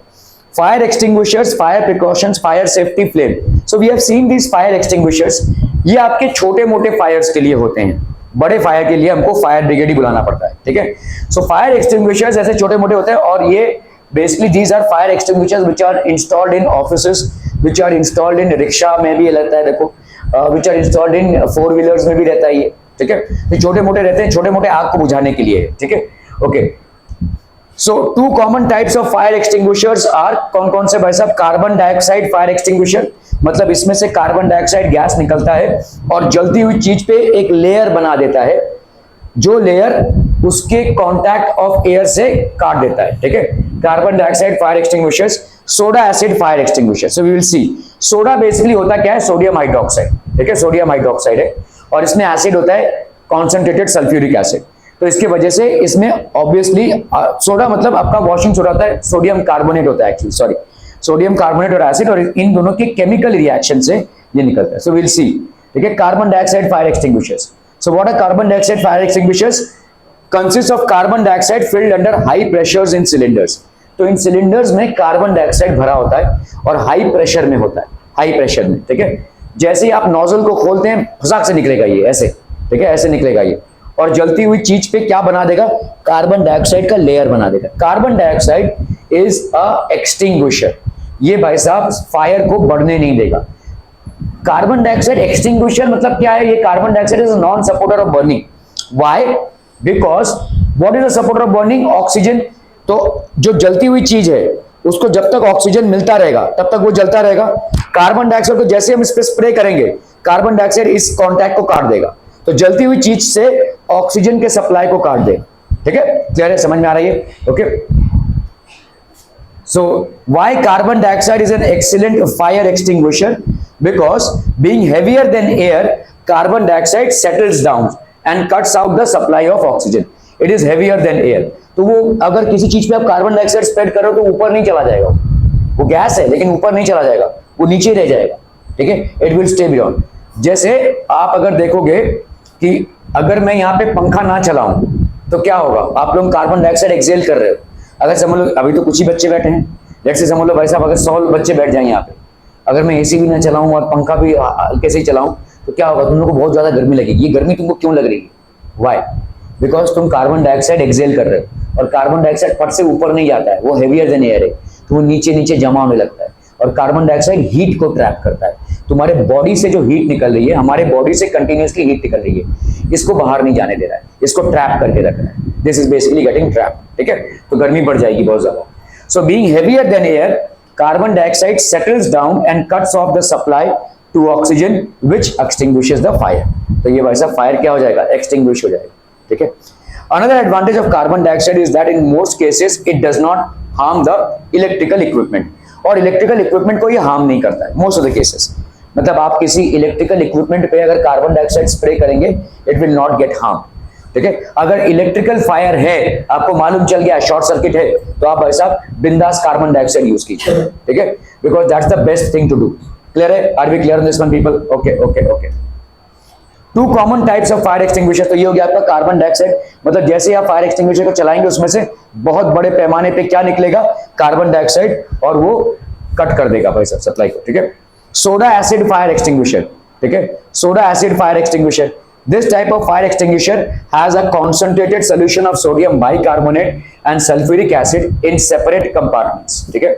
Speaker 1: Fire extinguishers, fire precautions, fire safety flame. So we have seen these fire extinguishers. ये आपके छोटे मोटे फायर्स के लिए होते हैं, बड़े फायर के लिए हमको फायर ब्रिगेड ही बुलाना पड़ता है, ठीक है। सो फायर एक्सटिंग्विशर्स ऐसे छोटे मोटे होते हैं, और ये basically these are fire extinguishers which are installed in offices, which are installed in rickshaw में भी रहता है, देखो, which are installed in 4 wheelers में भी रहता है ये, ठीक है। ये छोटे मोटे रहते हैं, छोटे मोटे आग को बुझाने के लिए, ठीक है। Okay, so 2 common types of fire extinguishers are, कौन कौन से भाई साहब? कार्बन डाइऑक्साइड फायर एक्सटिंग्विशर, मतलब इसमें से कार्बन डाइऑक्साइड गैस निकलता है और जलती हुई चीज पे एक लेयर बना देता है, जो लेयर उसके कांटेक्ट ऑफ एयर से काट देता है, ठीक है। Carbon dioxide fire extinguishers, soda acid fire extinguisher. So we will see soda basically होता क्या है, सोडियम हाइड्रोक्साइड, ठीक है, सोडियम हाइड्रोक्साइड है, और इसमें एसिड होता है कॉन्सेंट्रेटेड सल्फ्यूरिक एसिड। तो इसकी वजह से इसमें ऑब्वियसली सोडा मतलब आपका वॉशिंग सोडा होता है, सोडियम कार्बोनेट होता है एक्चुअली, सॉरी, सोडियम कार्बोनेट और एसिड, और इन दोनों के केमिकल रिएक्शन से ये निकलता है। सो विल सी, ठीक है, carbon dioxide fire extinguishers. So what are carbon dioxide fire extinguishers? Consist of carbon dioxide filled under high pressures in cylinders. तो इन सिलेंडर्स में कार्बन डाइऑक्साइड भरा होता है और हाई प्रेशर में होता है, हाई प्रेशर में, ठीक है। जैसे ही आप नोजल को खोलते हैं फसाक से निकलेगा ये ऐसे, ठीक है, ऐसे निकलेगा ये, और जलती हुई चीज पे क्या बना देगा, कार्बन डाइऑक्साइड का लेयर बना देगा। Carbon dioxide is a extinguisher. ये भाई साहब फायर को बढ़ने नहीं देगा। कार्बन डाइऑक्साइड एक्सटिंग्विशर मतलब क्या है, ये carbon dioxide is non supporter of burning. Why? Because what is the supporter of burning? Oxygen. तो जो जलती हुई चीज है उसको जब तक ऑक्सीजन मिलता रहेगा तब तक वो जलता रहेगा। कार्बन डाइऑक्साइड को जैसे हम इस पे स्प्रे करेंगे, कार्बन डाइऑक्साइड इस कांटेक्ट को काट देगा, तो जलती हुई चीज से ऑक्सीजन के सप्लाई को काट देगा, ठीक है। क्लियर है, समझ में आ रही है? Okay. So why carbon dioxide is an excellent fire extinguisher? Because being heavier than air, carbon dioxide settles down and cuts out the supply of oxygen. It is heavier than air. तो वो अगर किसी चीज पे आप carbon dioxide spread करो तो ऊपर नहीं चला जाएगा, वो गैस है लेकिन ऊपर नहीं चला जाएगा, वो नीचे रह जाएगा, ठीक है। It will stay beyond. जैसे आप अगर देखोगे कि अगर मैं यहाँ पे पंखा ना चलाऊं तो क्या होगा, आप लोग कार्बन डाइऑक्साइड एक्सेल कर रहे हो। अगर समझ लो अभी तो कुछ ही बच्चे बैठे हैं, लेट्स से समझ लो भाई साहब अगर 100 बच्चे बैठ जाएं यहाँ पे, अगर मैं एसी भी ना चलाऊं और पंखा भी हल्के से ही चलाऊं तो क्या होगा, तुम लोग को बहुत ज्यादा गर्मी लगेगी। ये गर्मी तुमको क्यों लग रही है? व्हाई? बिकॉज तुम कार्बन डाइऑक्साइड एक्सेल कर रहे हो, और कार्बन डाइऑक्साइड फट से ऊपर नहीं जाता है, वो हेवियर देन एयर है, तो वो नीचे नीचे जमा होने लगता है। और कार्बन डाइऑक्साइड हीट को ट्रैप करता है। तुम्हारे बॉडी से जो हीट निकल रही है, हमारे बॉडी से कंटिन्यूअसली हीट निकल रही है, इसको बाहर नहीं जाने दे रहा है, इसको ट्रैप करके रख रहा है। This is basically getting trap, ठीक है। तो गर्मी बढ़ जाएगी बहुत ज्यादा। So being heavier than air, carbon dioxide settles down and cuts off the supply to oxygen which extinguishes the fire. तो ये वैसा फायर क्या हो जाएगा, एक्सटिंग्विश हो जाएगा, ठीक है। Another advantage of carbon dioxide is that in most cases it does not harm the electrical equipment. और इलेक्ट्रिकल इक्विपमेंट को ये हार्म नहीं करता है मोस्ट ऑफ द केसेस। मतलब आप किसी इलेक्ट्रिकल इक्विपमेंट पे अगर कार्बन डाइऑक्साइड स्प्रे करेंगे, it will not gate harm, ठीक है। अगर इलेक्ट्रिकल फायर है, आपको मालूम चल गया शॉर्ट सर्किट है, तो आप ऐसा बिंदास कार्बन डाइऑक्साइड यूज कीजिए, ठीक है, because that's the best thing to do. Clear है? Are we clear on this one people? Okay okay okay. Two common types of fire extinguisher. तो ये हो गया आपका कार्बन डाइऑक्साइड, मतलब जैसे ही आप फायर एक्सटिंग्विशर को चलाएंगे उसमें से बहुत बड़े पैमाने पे क्या निकलेगा, कार्बन डाइऑक्साइड, और वो कट कर देगा भाई साहब सप्लाई को, ठीक है। सोडा एसिड फायर एक्सटिंग्विशर, ठीक है, soda acid fire extinguisher. This type of fire extinguisher has a concentrated solution of sodium bicarbonate and sulfuric acid in separate compartments, ठीक है।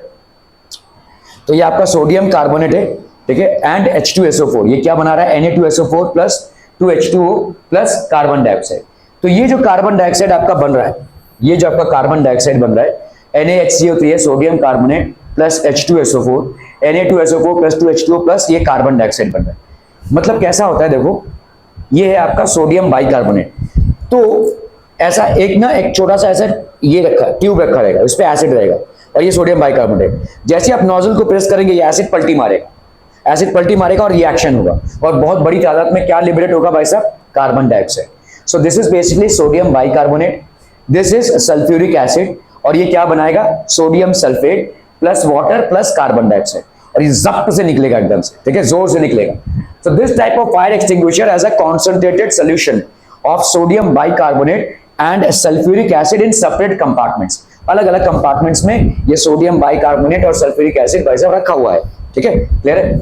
Speaker 1: तो ये आपका सोडियम कार्बोनेट है, ठीक है, एंड H2SO4। ये क्या बना रहा है, Na2SO4 plus 2H2O plus carbon dioxide. तो ये जो कार्बन डाइऑक्साइड आपका बन रहा है, ये जो आपका कार्बन डाइऑक्साइड बन रहा है, NaHCO3 है, sodium carbonate plus H2SO4, Na2SO4 plus 2H2O plus ये कार्बन डाइऑक्साइड बन रहा है। मतलब कैसा होता है, देखो ये है आपका सोडियम बाइकार्बोनेट। तो ऐसा एक छोटा सा ऐसा ये रखा ट्यूब रखा रहेगा, उस पर एसिड रहेगा, और ये सोडियम बाइकार्बोनेट। जैसे आप नोजल को प्रेस करेंगे, ये एसिड पलटी मारेगा, एसिड पलटी मारेगा और रिएक्शन होगा, और बहुत बड़ी तादाद में क्या लिबरेट होगा भाई साहब, carbon dioxide. So this is basically sodium bicarbonate, this is sulphuric acid, और ये क्या बनाएगा, sodium sulphate plus water plus carbon dioxide, और ये जब्त से निकलेगा एकदम से, ठीक है, जोर से निकलेगा। So this type of fire extinguisher has a concentrated solution of sodium bicarbonate and sulfuric acid in separate compartments. अलग अलग कंपार्टमेंट्स में ये सोडियम बाइकार्बोनेट और सल्फ्यूरिक एसिड भाई साहब रखा हुआ है, ठीक है, क्लियर है।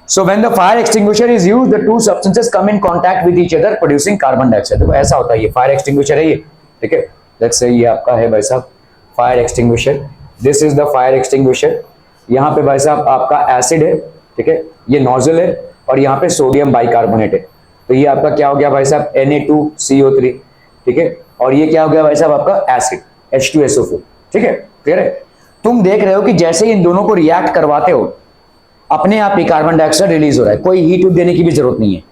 Speaker 1: So when the fire extinguisher is used, the two substances come in contact with each other, producing carbon dioxide. तो ऐसा होता है, ये फायर एक्सटिंग्विशर है ये, ठीक है। लेट्स से ये आपका है भाई साहब fire extinguisher, this is the fire extinguisher. यहाँ पे भाई साहब आपका एसिड है, ठीक है, ये नोजल है, और यहाँ पे सोडियम बाइकार्बोनेट है। तो ये आपका क्या हो गया भाई साहब, Na2CO3, ठीक है, और ये क्या हो गया भाई साहब आपका एसिड H2SO4, ठीक है, क्लियर है। तुम देख रहे हो कि जैसे इन दोनों को रिएक्ट करवाते हो, अपने आप ही कार्बन डाइऑक्साइड रिलीज हो रहा है, कोई हीट देने की भी जरूरत नहीं है।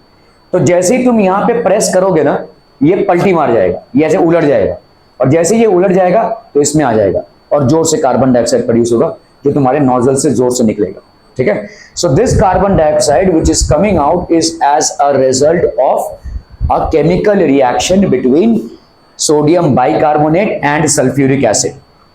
Speaker 1: तो जैसे ही तुम यहां पे प्रेस करोगे ना, ये पलटी मार जाएगा, ये ऐसे उलट जाएगा, और जैसे ये उलट जाएगा तो इसमें आ जाएगा और जोर से कार्बन डाइऑक्साइड प्रोड्यूस होगा, जो तुम्हारे नोजल से जोर से निकलेगा। ठीक है, so this carbon dioxide which is coming out is as a result of a chemical reaction between sodium bicarbonate and sulphuric acid.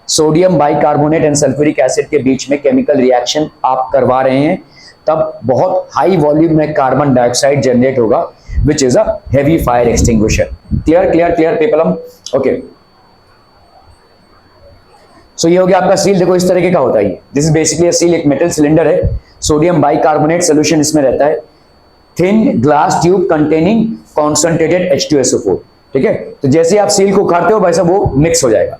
Speaker 1: Sodium bicarbonate and sulphuric acid के बीच में केमिकल रिएक्शन आप करवा रहे हैं, तब बहुत हाई वॉल्यूम में कार्बन डाइऑक्साइड जनरेट होगा, which is a heavy fire extinguisher. Clear clear clear people? Okay, so ये हो गया आपका सील। देखो इस तरीके का होता है ये, this is basically a seal, एक मेटल सिलेंडर है, सोडियम बाइकार्बोनेट सोल्यूशन इसमें रहता है, thin glass tube containing concentrated H2SO4। ठीक है, तो जैसे आप सील को उखाड़ते हो भाई साहब वो मिक्स हो जाएगा।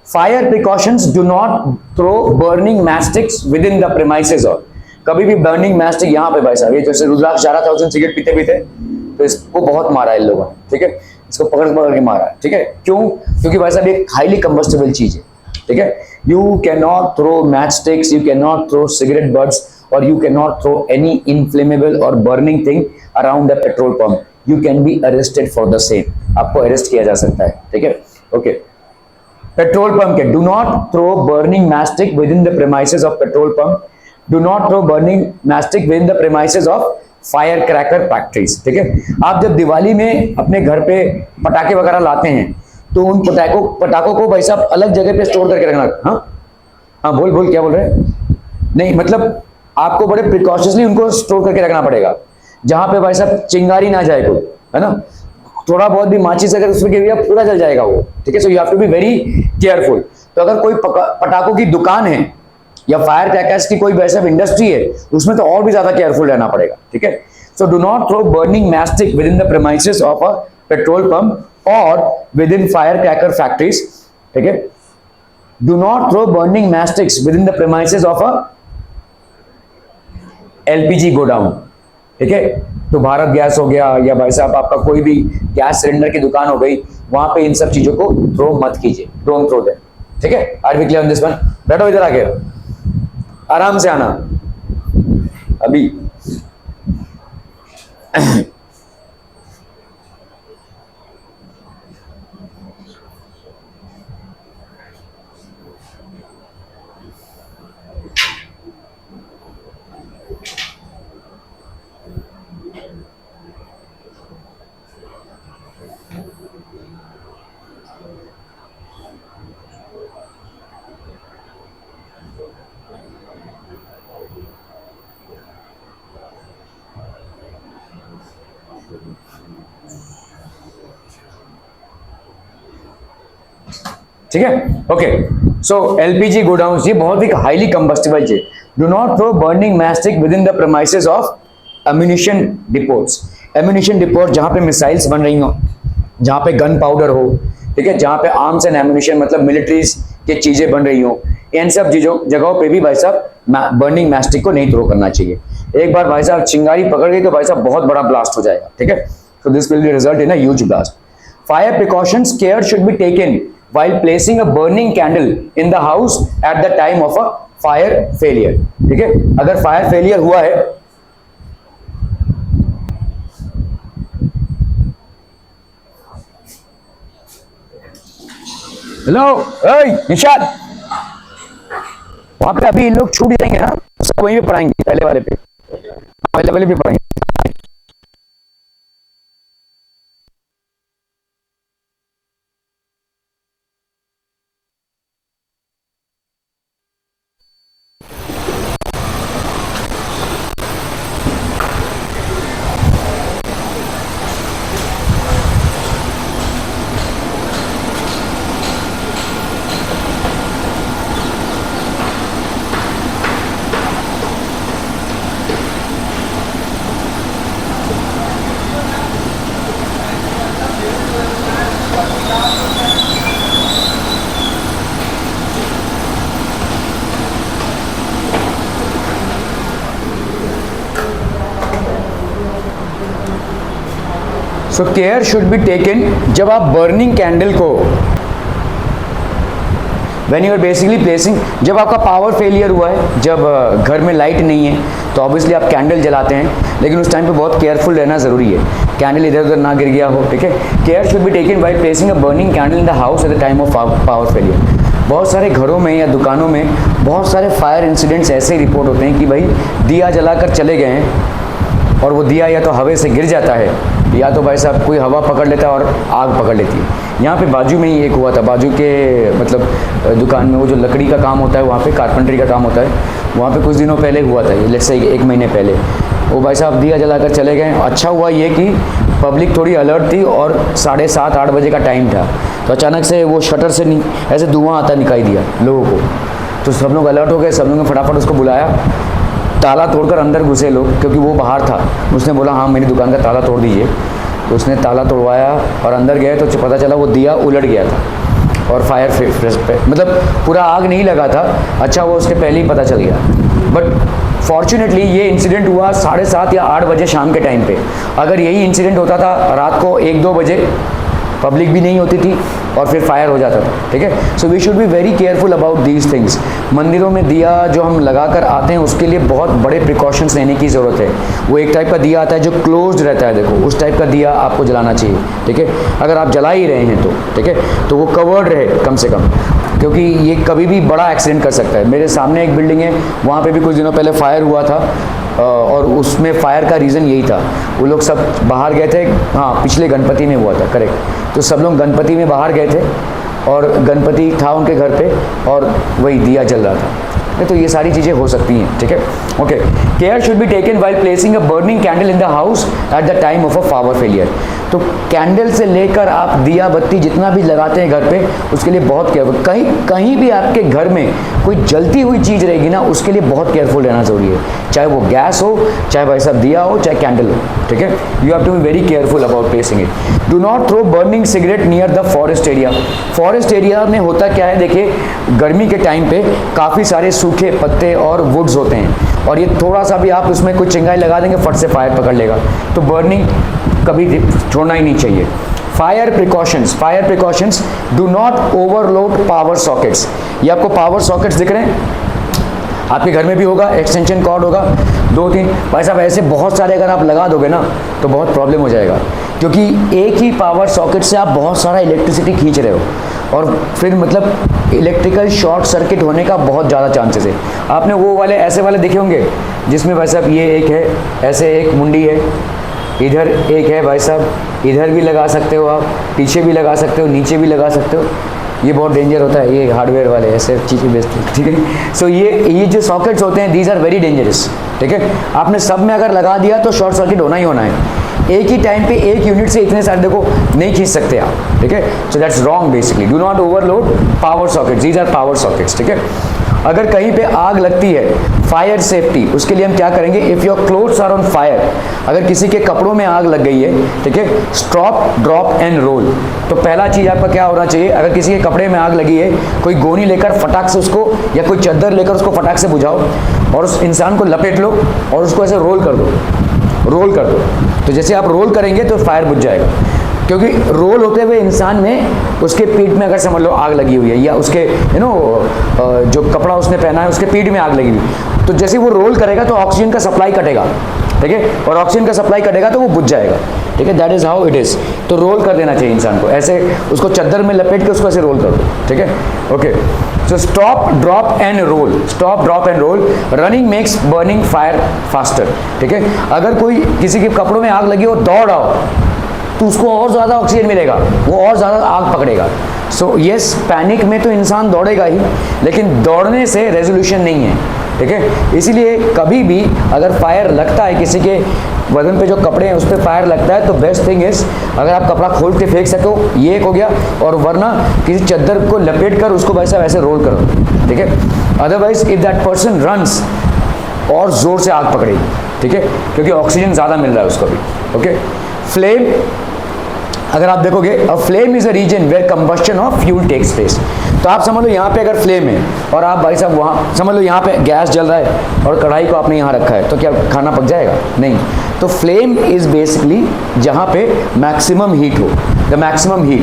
Speaker 1: Fire precautions, do not throw burning matchsticks within the premises. और कभी भी बर्निंग मैस्टिक यहाँ पे भाई साहब, ये जैसे रुद्राक्ष जा रहा था उस दिन सिगरेट पीते पीते, तो इसको बहुत मारा है इन लोगों ने। ठीक है, इसको पकड़ पकड़ के मारा है। ठीक है, क्यों? क्योंकि भाई साहब एक हाईली कंबस्टेबल चीज है। ठीक है, you can not throw matchsticks, you can not throw cigarette butts, और you can not throw any inflammable और burning thing around the petrol pump. You can be arrested for the same, आपको arrest किया जा सकता है। ठीक है, okay. Petrol pump के, do not throw burning matchstick within the premises of petrol pump, do not throw burning matchstick within the premises of fire cracker factories. ठीक है, आप जब दिवाली में अपने घर पे पटाखे वगैरह लाते हैं तो उन पटाखों को भाई साहब अलग जगह पे स्टोर करके रखना। हाँ हाँ, बोल बोल, क्या बोल रहे हैं? नहीं मतलब आपको बड़े प्रिकॉशनसली उनको स्टोर करके रखना पड़ेगा, जहां पे भाई साहब चिंगारी ना जाए कोई, है ना। थोड़ा बहुत भी माचिस अगर उसमें गिर गया पूरा जल जाएगा वो। ठीक है, so you have to be very careful. तो अगर कोई पटाखों की दुकान है या फायर क्रैकर्स की कोई वैसा इंडस्ट्री है, उसमें तो और भी ज्यादा केयरफुल रहना पड़ेगा। ठीक है, so do not throw burning matchstick within the premises of a petrol pump और within fire cracker factories. ठीक है, do not throw burning matchsticks within the premises of a LPG godown. ठीक है, तो Bharat gas हो गया या भाई साहब आपका कोई भी गैस सिलेंडर की दुकान हो गई, वहां पे इन सब चीजों को थ्रो मत कीजिए, डोंट थ्रो देम। ठीक है, are we clear on this one? बैठो इधर आके, आराम से आना अभी। ठीक है, ओके। सो LPG गोडाउन ये बहुत ही हाईली कंबस्टेबल चीज। Do not throw burning matchstick within the premises of ammunition depots. Ammunition depot जहां पे मिसाइल्स बन रही हो, जहां पे गन पाउडर हो, ठीक है, जहां पे आर्म्स एंड एम्यूनिशन मतलब मिलिट्रीज की चीजें बन रही हो, इन सब चीजों जगहों पे भी भाई साहब बर्निंग मैस्टिक को नहीं थ्रो करना चाहिए। एक बार भाई साहब चिंगारी पकड़ गई तो भाई साहब बहुत बड़ा ब्लास्ट हो जाएगा। ठीक है, so this will be result in a huge blast. Fire precautions care should be taken while placing a burning candle in the house at the time of a fire failure। ठीक है, अगर fire failure हुआ है, hello Nishad, वहां पे अभी इन लोग छूट जाएंगे ना, सब वहीं पे पढ़ाएंगे, पहले वाले पे, पहले वाले पे पढ़ाएंगे। So care should be taken जब आप बर्निंग कैंडल को when you are basically placing, जब आपका पावर फेलियर हुआ है, जब घर में लाइट नहीं है, तो ऑब्वियसली आप कैंडल जलाते हैं, लेकिन उस टाइम पे बहुत केयरफुल रहना ज़रूरी है, कैंडल इधर उधर ना गिर गया हो, ठीक है। Care should be taken by placing a burning candle in the house at the time of power failure. बहुत सारे घरों में या दुकानों में बहुत सारे फायर इंसिडेंट्स ऐसे ही रिपोर्ट होते हैं कि भाई दिया जलाकर चले गए हैं और वो दिया या तो हवा से गिर जाता है या तो भाई साहब कोई हवा पकड़ लेता है और आग पकड़ लेती है। यहाँ पे बाजू में ही एक हुआ था, बाजू के मतलब दुकान में वो जो लकड़ी का काम होता है, वहाँ पे कारपेंटरी का काम होता है, वहाँ पे कुछ दिनों पहले हुआ था, लेट्स से 1 महीने पहले। वो भाई साहब दिया जलाकर चले गए। अच्छा हुआ ये कि पब्लिक थोड़ी अलर्ट थी और 7:30-8 बजे का टाइम था, तो अचानक से वो शटर से ऐसे धुआं आता दिखाई दिया लोगों को, तो सब लोग अलर्ट हो गए, सब लोगों ने फटाफट उसको बुलाया, ताला तोड़कर अंदर घुसे लोग, क्योंकि वो बाहर था। उसने बोला हाँ मेरी दुकान का ताला तोड़ दीजिए, तो उसने ताला तोड़वाया और अंदर गए तो पता चला वो दिया उलट गया था और फायर मतलब पूरा आग नहीं लगा था। अच्छा वो उसके पहले ही पता चल गया। बट फॉर्चुनेटली ये इंसिडेंट हुआ 7:30 या 8 बजे शाम के टाइम पे। अगर यही इंसिडेंट होता था रात को 1-2 बजे, पब्लिक भी नहीं होती थी और फिर फायर हो जाता था, ठीक है। So we should be very careful about these things. मंदिरों में दिया जो हम लगा कर आते हैं उसके लिए बहुत बड़े प्रिकॉशंस लेने की ज़रूरत है। वो एक टाइप का दिया आता है जो क्लोज्ड रहता है, देखो उस टाइप का दिया आपको जलाना चाहिए, ठीक है। अगर आप जला ही रहे हैं तो ठीक है, तो वो कवर्ड रहे कम से कम, क्योंकि ये कभी भी बड़ा एक्सीडेंट कर सकता है। मेरे सामने एक बिल्डिंग है, वहाँ पे भी कुछ दिनों पहले फायर हुआ था और उसमें फायर का रीज़न यही था, वो लोग सब बाहर गए थे, हाँ पिछले गणपति में हुआ था, करेक्ट। तो सब लोग गणपति में बाहर गए थे और गणपति था उनके घर पे और वही दिया जल रहा था। तो ये सारी चीज़ें हो सकती हैं, ठीक है। Okay, care should be taken while placing a burning candle in the house at the time of a power failure. तो कैंडल से लेकर आप दिया बत्ती जितना भी लगाते हैं घर पे, उसके लिए बहुत केयरफुल। कहीं भी आपके घर में कोई जलती हुई चीज़ रहेगी ना, उसके लिए बहुत केयरफुल रहना ज़रूरी है, चाहे वो गैस हो, चाहे भाई साहब दिया हो, चाहे कैंडल हो, ठीक है। You have to be very careful about placing it. Do not throw burning cigarette near the forest area. Forest area में होता क्या है, देखिए गर्मी के टाइम पे काफ़ी सारे सूखे पत्ते और वुड्स होते हैं, और ये थोड़ा सा भी आप उसमें कुछ चिंगारी लगा देंगे, फट से फायर पकड़ लेगा। तो बर्निंग कभी छोड़ना ही नहीं चाहिए। Fire precautions, do not overload power sockets. ये आपको पावर सॉकेट्स दिख रहे हैं, आपके घर में भी होगा, एक्सटेंशन कॉर्ड होगा 2-3, भाई साहब ऐसे बहुत सारे अगर आप लगा दोगे ना तो बहुत प्रॉब्लम हो जाएगा, क्योंकि एक ही पावर सॉकेट से आप बहुत सारा इलेक्ट्रिसिटी खींच रहे हो और फिर मतलब इलेक्ट्रिकल शॉर्ट सर्किट होने का बहुत ज़्यादा चांसेस है। आपने वो वाले ऐसे वाले देखे होंगे जिसमें भाई साहब ये एक है, ऐसे एक मुंडी है, इधर एक है भाई साहब, इधर भी लगा सकते हो आप, पीछे भी लगा सकते हो, नीचे भी लगा सकते हो। ये बहुत डेंजर होता है, ये हार्डवेयर वाले ऐसे चीज़ें बेचते हैं, ठीक है। सो ये जो सॉकेट्स होते हैं, दीज आर वेरी डेंजरस, ठीक है। आपने सब में अगर लगा दिया तो शॉर्ट सर्किट होना ही होना है। एक ही टाइम पे एक यूनिट से इतने सारे देखो नहीं खींच सकते आप, ठीक है। So that's wrong basically. Do not overload power sockets, these are power sockets, ठीक है। अगर कहीं पे आग लगती है, फायर सेफ्टी, उसके लिए हम क्या करेंगे, if your clothes are on fire, अगर किसी के कपड़ों में आग लग गई है, ठीक है, स्टॉप, ड्रॉप एंड रोल। तो पहला चीज़ आपका क्या होना चाहिए, अगर किसी के कपड़े में आग लगी है, कोई गोनी लेकर फटाक से उसको, या कोई चादर लेकर उसको फटाक से बुझाओ और उस इंसान को लपेट लो और उसको ऐसे रोल कर दो। तो जैसे आप रोल करेंगे तो फायर बुझ जाएगा, क्योंकि रोल होते हुए इंसान में उसके पीठ में अगर समझ लो आग लगी हुई है, या उसके जो कपड़ा उसने पहना है उसके पीठ में आग लगी हुई, तो जैसे वो रोल करेगा तो ऑक्सीजन का सप्लाई कटेगा, ठीक है, और ऑक्सीजन का सप्लाई कटेगा तो वो बुझ जाएगा, ठीक है। That is how it is. तो रोल कर देना चाहिए इंसान को, ऐसे उसको चादर में लपेट के उसको ऐसे रोल कर दो, ठीक है। Okay, so stop, drop and roll, stop, drop and roll. Running makes burning fire faster, ठीक है। अगर कोई किसी के कपड़ों में आग लगी हो, दौड़ आओ, तो उसको और ज़्यादा ऑक्सीजन मिलेगा, वो और ज़्यादा आग पकड़ेगा। सो यस, पैनिक में तो इंसान दौड़ेगा ही, लेकिन दौड़ने से रेजोल्यूशन नहीं है, ठीक है। इसीलिए कभी भी अगर फायर लगता है, किसी के बदन पे जो कपड़े हैं उस पर फायर लगता है, तो बेस्ट थिंग इज अगर आप कपड़ा खोल के फेंक सको, ये एक हो गया, और वरना किसी चादर को लपेट कर उसको वैसा वैसे रोल करो, ठीक है। Otherwise if that person runs, और ज़ोर से आग पकड़ेगी, ठीक है, क्योंकि ऑक्सीजन ज़्यादा मिल रहा है उसको भी। ओके, फ्लेम, अगर आप देखोगे, a flame is a region where combustion of fuel takes place. तो आप समझ लो यहाँ पे अगर फ्लेम है और आप भाई साहब वहाँ समझ लो यहाँ पे गैस जल रहा है और कढ़ाई को आपने यहाँ रखा है, तो क्या खाना पक जाएगा? नहीं। तो फ्लेम इज बेसिकली जहाँ पे मैक्सिमम हीट हो, द मैक्सिमम हीट।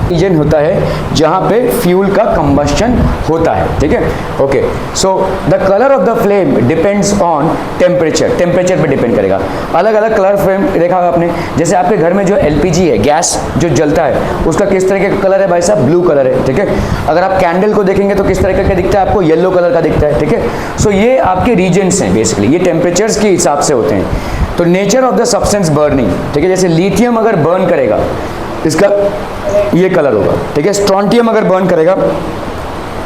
Speaker 1: रीजन होता है जहां पे फ्यूल का कंबस्शन होता है, ठीक है। Okay, so the colour of the flame depends on temperature, temperature पे डिपेंड करेगा। अलग अलग कलर फ्लेम देखा होगा आपने, जैसे आपके घर में जो एलपीजी है, गैस जो जलता है, उसका किस तरह का कलर है भाई साहब, ब्लू कलर है, ठीक है। अगर आप कैंडल को देखेंगे तो किस तरह का दिखता है आपको, येलो कलर का दिखता है, ठीक है। सो ये आपके रीजन्स हैं बेसिकली, ये टेम्परेचर्स के हिसाब से होते हैं। तो nature of the substance burning, ठीक है, जैसे लिथियम अगर बर्न करेगा इसका ये कलर होगा, ठीक है। स्ट्रोंटियम अगर बर्न करेगा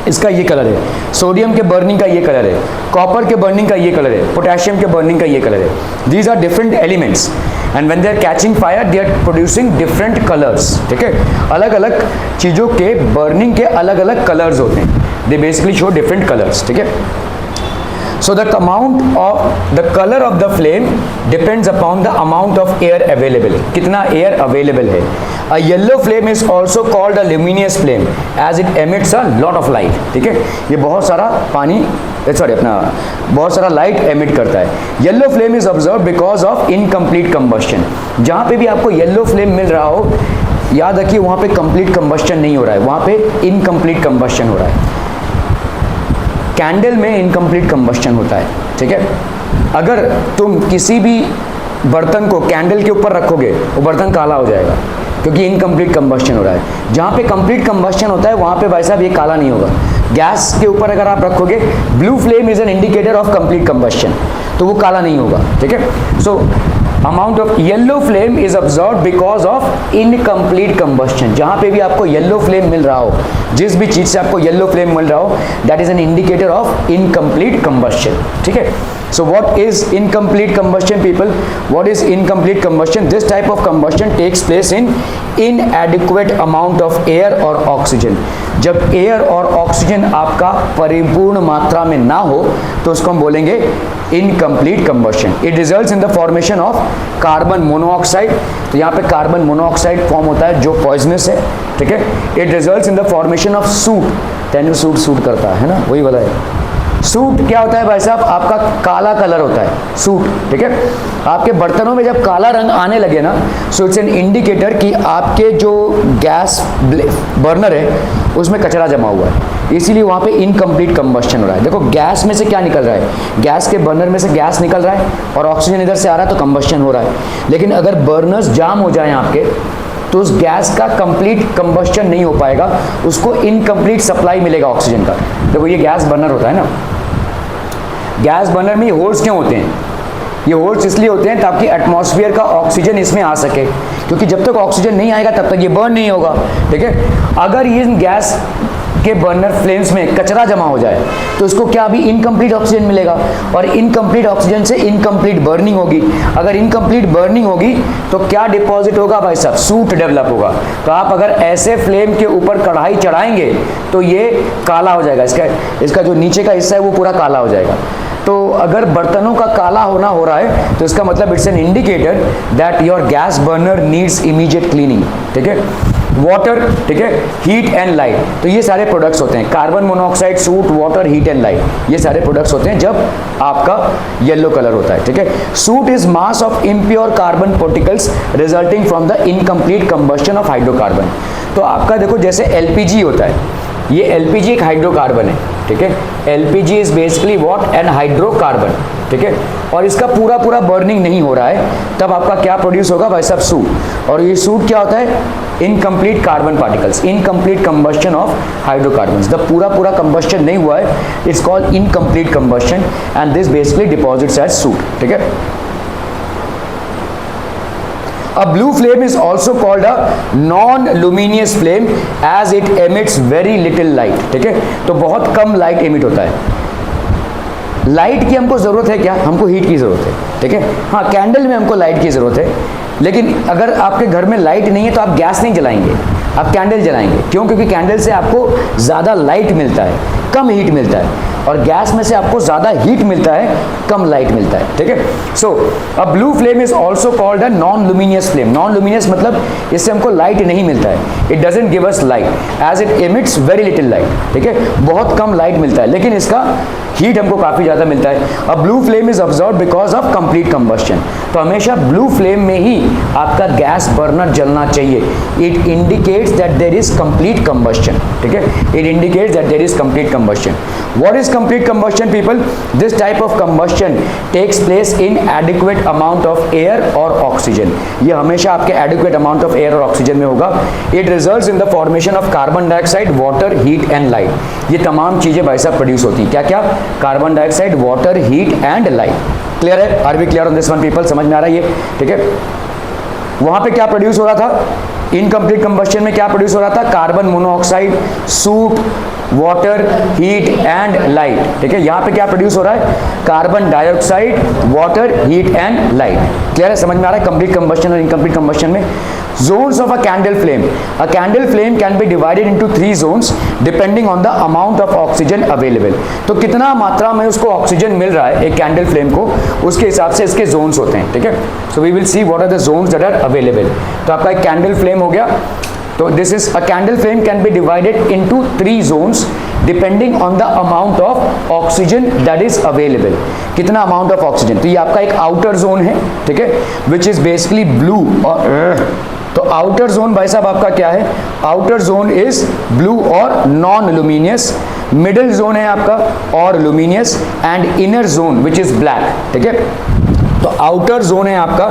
Speaker 1: इसका ये कलर है, सोडियम के बर्निंग का ये कलर है, कॉपर के बर्निंग का ये कलर है, पोटेशियम के बर्निंग का ये कलर है। These are different elements and when they are catching fire they are producing different colours, ठीक है। अलग अलग चीज़ों के बर्निंग के अलग अलग कलर्स होते हैं, they basically show different colours, ठीक है। So the amount of the color of the flame depends upon the amount of air available, कितना air available है। A yellow flame is also called a luminous flame as it emits a lot of light, ठीक है। ये बहुत सारा बहुत सारा light emit करता है। Yellow flame is observe because of incomplete combustion. जहाँ पे भी आपको येलो फ्लेम मिल रहा हो, याद रखिए वहाँ पे कंप्लीट कंबस्शन नहीं हो रहा है, वहाँ पे इनकम्प्लीट कंबस्शन हो रहा है। कैंडल में इनकम्प्लीट कंबस्शन होता है, ठीक है। अगर तुम किसी भी बर्तन को कैंडल के ऊपर रखोगे वो बर्तन काला हो जाएगा क्योंकि इनकम्प्लीट कंबस्शन हो रहा है। जहाँ पे कंप्लीट कंबस्शन होता है वहाँ पे भाई साहब ये काला नहीं होगा। गैस के ऊपर अगर आप रखोगे, blue flame is an indicator of complete combustion, तो वो काला नहीं होगा, ठीक है। So amount of yellow flame is observe because of incomplete combustion. जहाँ पे भी आपको येलो फ्लेम मिल रहा हो, जिस भी चीज़ से आपको येलो फ्लेम मिल रहा हो, that is an indicator of incomplete combustion, ठीक है। So what is incomplete combustion, people? What is incomplete combustion? This type of combustion takes place in inadequate amount of air or oxygen. जब air और oxygen आपका परिपूर्ण मात्रा में ना हो तो उसको हम बोलेंगे incomplete combustion. It results in the formation of carbon monoxide. तो यहाँ पे कार्बन मोनोऑक्साइड फॉर्म होता है जो पॉइजनस है, ठीक है। It results in the formation of soot. तेनु सूट करता है ना, वही वाला है। सूट क्या होता है भाई साहब, आपका काला कलर होता है सूट, ठीक है। आपके बर्तनों में जब काला रंग आने लगे ना, सो इट्स एन इंडिकेटर कि आपके जो गैस बर्नर है उसमें कचरा जमा हुआ है, इसीलिए वहाँ पे इनकम्प्लीट कंबस्शन हो रहा है। देखो गैस में से क्या निकल रहा है, गैस के बर्नर में से गैस निकल रहा है और ऑक्सीजन इधर से आ रहा है तो कंबस्शन हो रहा है। लेकिन अगर बर्नर्स जाम हो जाए आपके तो उस गैस का कंप्लीट कंबस्शन नहीं हो पाएगा, उसको इनकम्प्लीट सप्लाई मिलेगा ऑक्सीजन का। देखो ये गैस बर्नर होता है ना, गैस बर्नर में ये होल्स क्यों होते हैं, ये होल्स इसलिए होते हैं ताकि एटमॉस्फेयर का ऑक्सीजन इसमें आ सके, क्योंकि जब तक ऑक्सीजन नहीं आएगा तब तक ये बर्न नहीं होगा, ठीक है। अगर ये गैस के बर्नर फ्लेम्स में कचरा जमा हो जाए तो इसको क्या अभी इनकम्प्लीट ऑक्सीजन मिलेगा और इनकम्प्लीट ऑक्सीजन से इनकम्प्लीट बर्निंग होगी। अगर इनकम्प्लीट बर्निंग होगी तो क्या डिपॉजिट होगा भाई साहब, सूट डेवलप होगा। तो आप अगर ऐसे फ्लेम के ऊपर कढ़ाई चढ़ाएंगे तो ये काला हो जाएगा, इसका जो नीचे का हिस्सा है वो पूरा काला हो जाएगा। तो अगर बर्तनों का काला होना हो रहा है तो इसका मतलब it's an indicator that your gas burner needs immediate cleaning, ठीक है। वाटर, ठीक है, हीट एंड लाइट, तो ये सारे प्रोडक्ट्स होते हैं, carbon monoxide, suit, water, heat and light, ये सारे प्रोडक्ट्स होते हैं जब आपका येलो कलर होता है, ठीक है। Suit is mass of impure carbon particles resulting from the incomplete combustion of hydrocarbon. तो आपका देखो जैसे एलपीजी होता है, ये एलपीजी एक हाइड्रोकार्बन है, ठीक है। LPG is basically what, an hydrocarbon, ठीक है। और इसका पूरा बर्निंग नहीं हो रहा है तब आपका क्या प्रोड्यूस होगा भाई साहब, सूट। और ये सूट क्या होता है, incomplete carbon particles, incomplete combustion of hydrocarbons. जब पूरा कंबस्शन नहीं हुआ है it's called incomplete combustion and this basically deposits as soot, ठीक है। A blue flame is also called a non-luminous flame as it emits very little light, ठीक है। तो बहुत कम लाइट एमिट होता है। लाइट की हमको ज़रूरत है क्या, हमको हीट की ज़रूरत है, ठीक है। हाँ, कैंडल में हमको लाइट की ज़रूरत है, लेकिन अगर आपके घर में लाइट नहीं है तो आप गैस नहीं जलाएंगे, आप कैंडल जलाएंगे। क्यों? क्योंकि कैंडल से आपको ज़्यादा लाइट मिलता है, कम हीट मिलता है। और गैस में से आपको ज्यादा हीट मिलता है, कम लाइट मिलता है, ठीक है। So a blue flame is also called a non luminous flame. Non luminous मतलब इससे हमको लाइट नहीं मिलता है, it doesn't give us light as it emits very little light, ठीक है, बहुत कम लाइट मिलता है, लेकिन इसका हीट हमको काफी ज्यादा मिलता है। A blue flame is observed because of complete combustion. तो हमेशा ब्लू फ्लेम में ही आपका गैस बर्नर जलना चाहिए। It indicates that there is complete combustion, ठीक है, it indicates that there is complete combustion. What is complete combustion people? This type of combustion takes place in adequate amount of air और oxygen. ये हमेशा आपके adequate amount of air और oxygen में होगा। It results in the formation of carbon dioxide, water, heat and light. ये तमाम चीजें भाई साहब प्रोड्यूस होती हैं। क्या क्या? Carbon dioxide, water, heat and light. Clear है? Are we clear on this one people? समझ में आ रहा है ये? ठीक है। वहां पे क्या प्रोड्यूस हो रहा था? इनकम्प्लीट कंबस्शन में क्या प्रोड्यूस हो रहा था? Carbon monoxide, suit, water, heat and light, ठीक है। यहां पे क्या प्रोड्यूस हो रहा है? Carbon dioxide, water, heat and light. Clear है? समझ में आ रहा है कंप्लीट कंबस्शन और इनकम्प्लीट कंबस्शन में? Zones of a candle flame. A candle flame can be divided into 3 zones depending on the amount of oxygen available. तो कितना मात्रा में उसको ऑक्सीजन मिल रहा है एक कैंडल फ्लेम को, उसके हिसाब से इसके जोन्स होते हैं, ठीक है। So we will see what are the zones that are available. तो आपका एक कैंडल फ्लेम हो गया। तो this is a candle flame can be divided into 3 zones depending on the amount of oxygen that is available. कितना amount of oxygen? तो ये आपका एक आउटर जोन है, ठीक है, विच इज बेसिकली ब्लू। और तो आउटर जोन भाई साहब आपका क्या है? आउटर जोन इज ब्लू और नॉन लुमिनियस। मिडिल जोन है आपका और luminous and inner zone which is black, ठीक है। तो आउटर जोन है आपका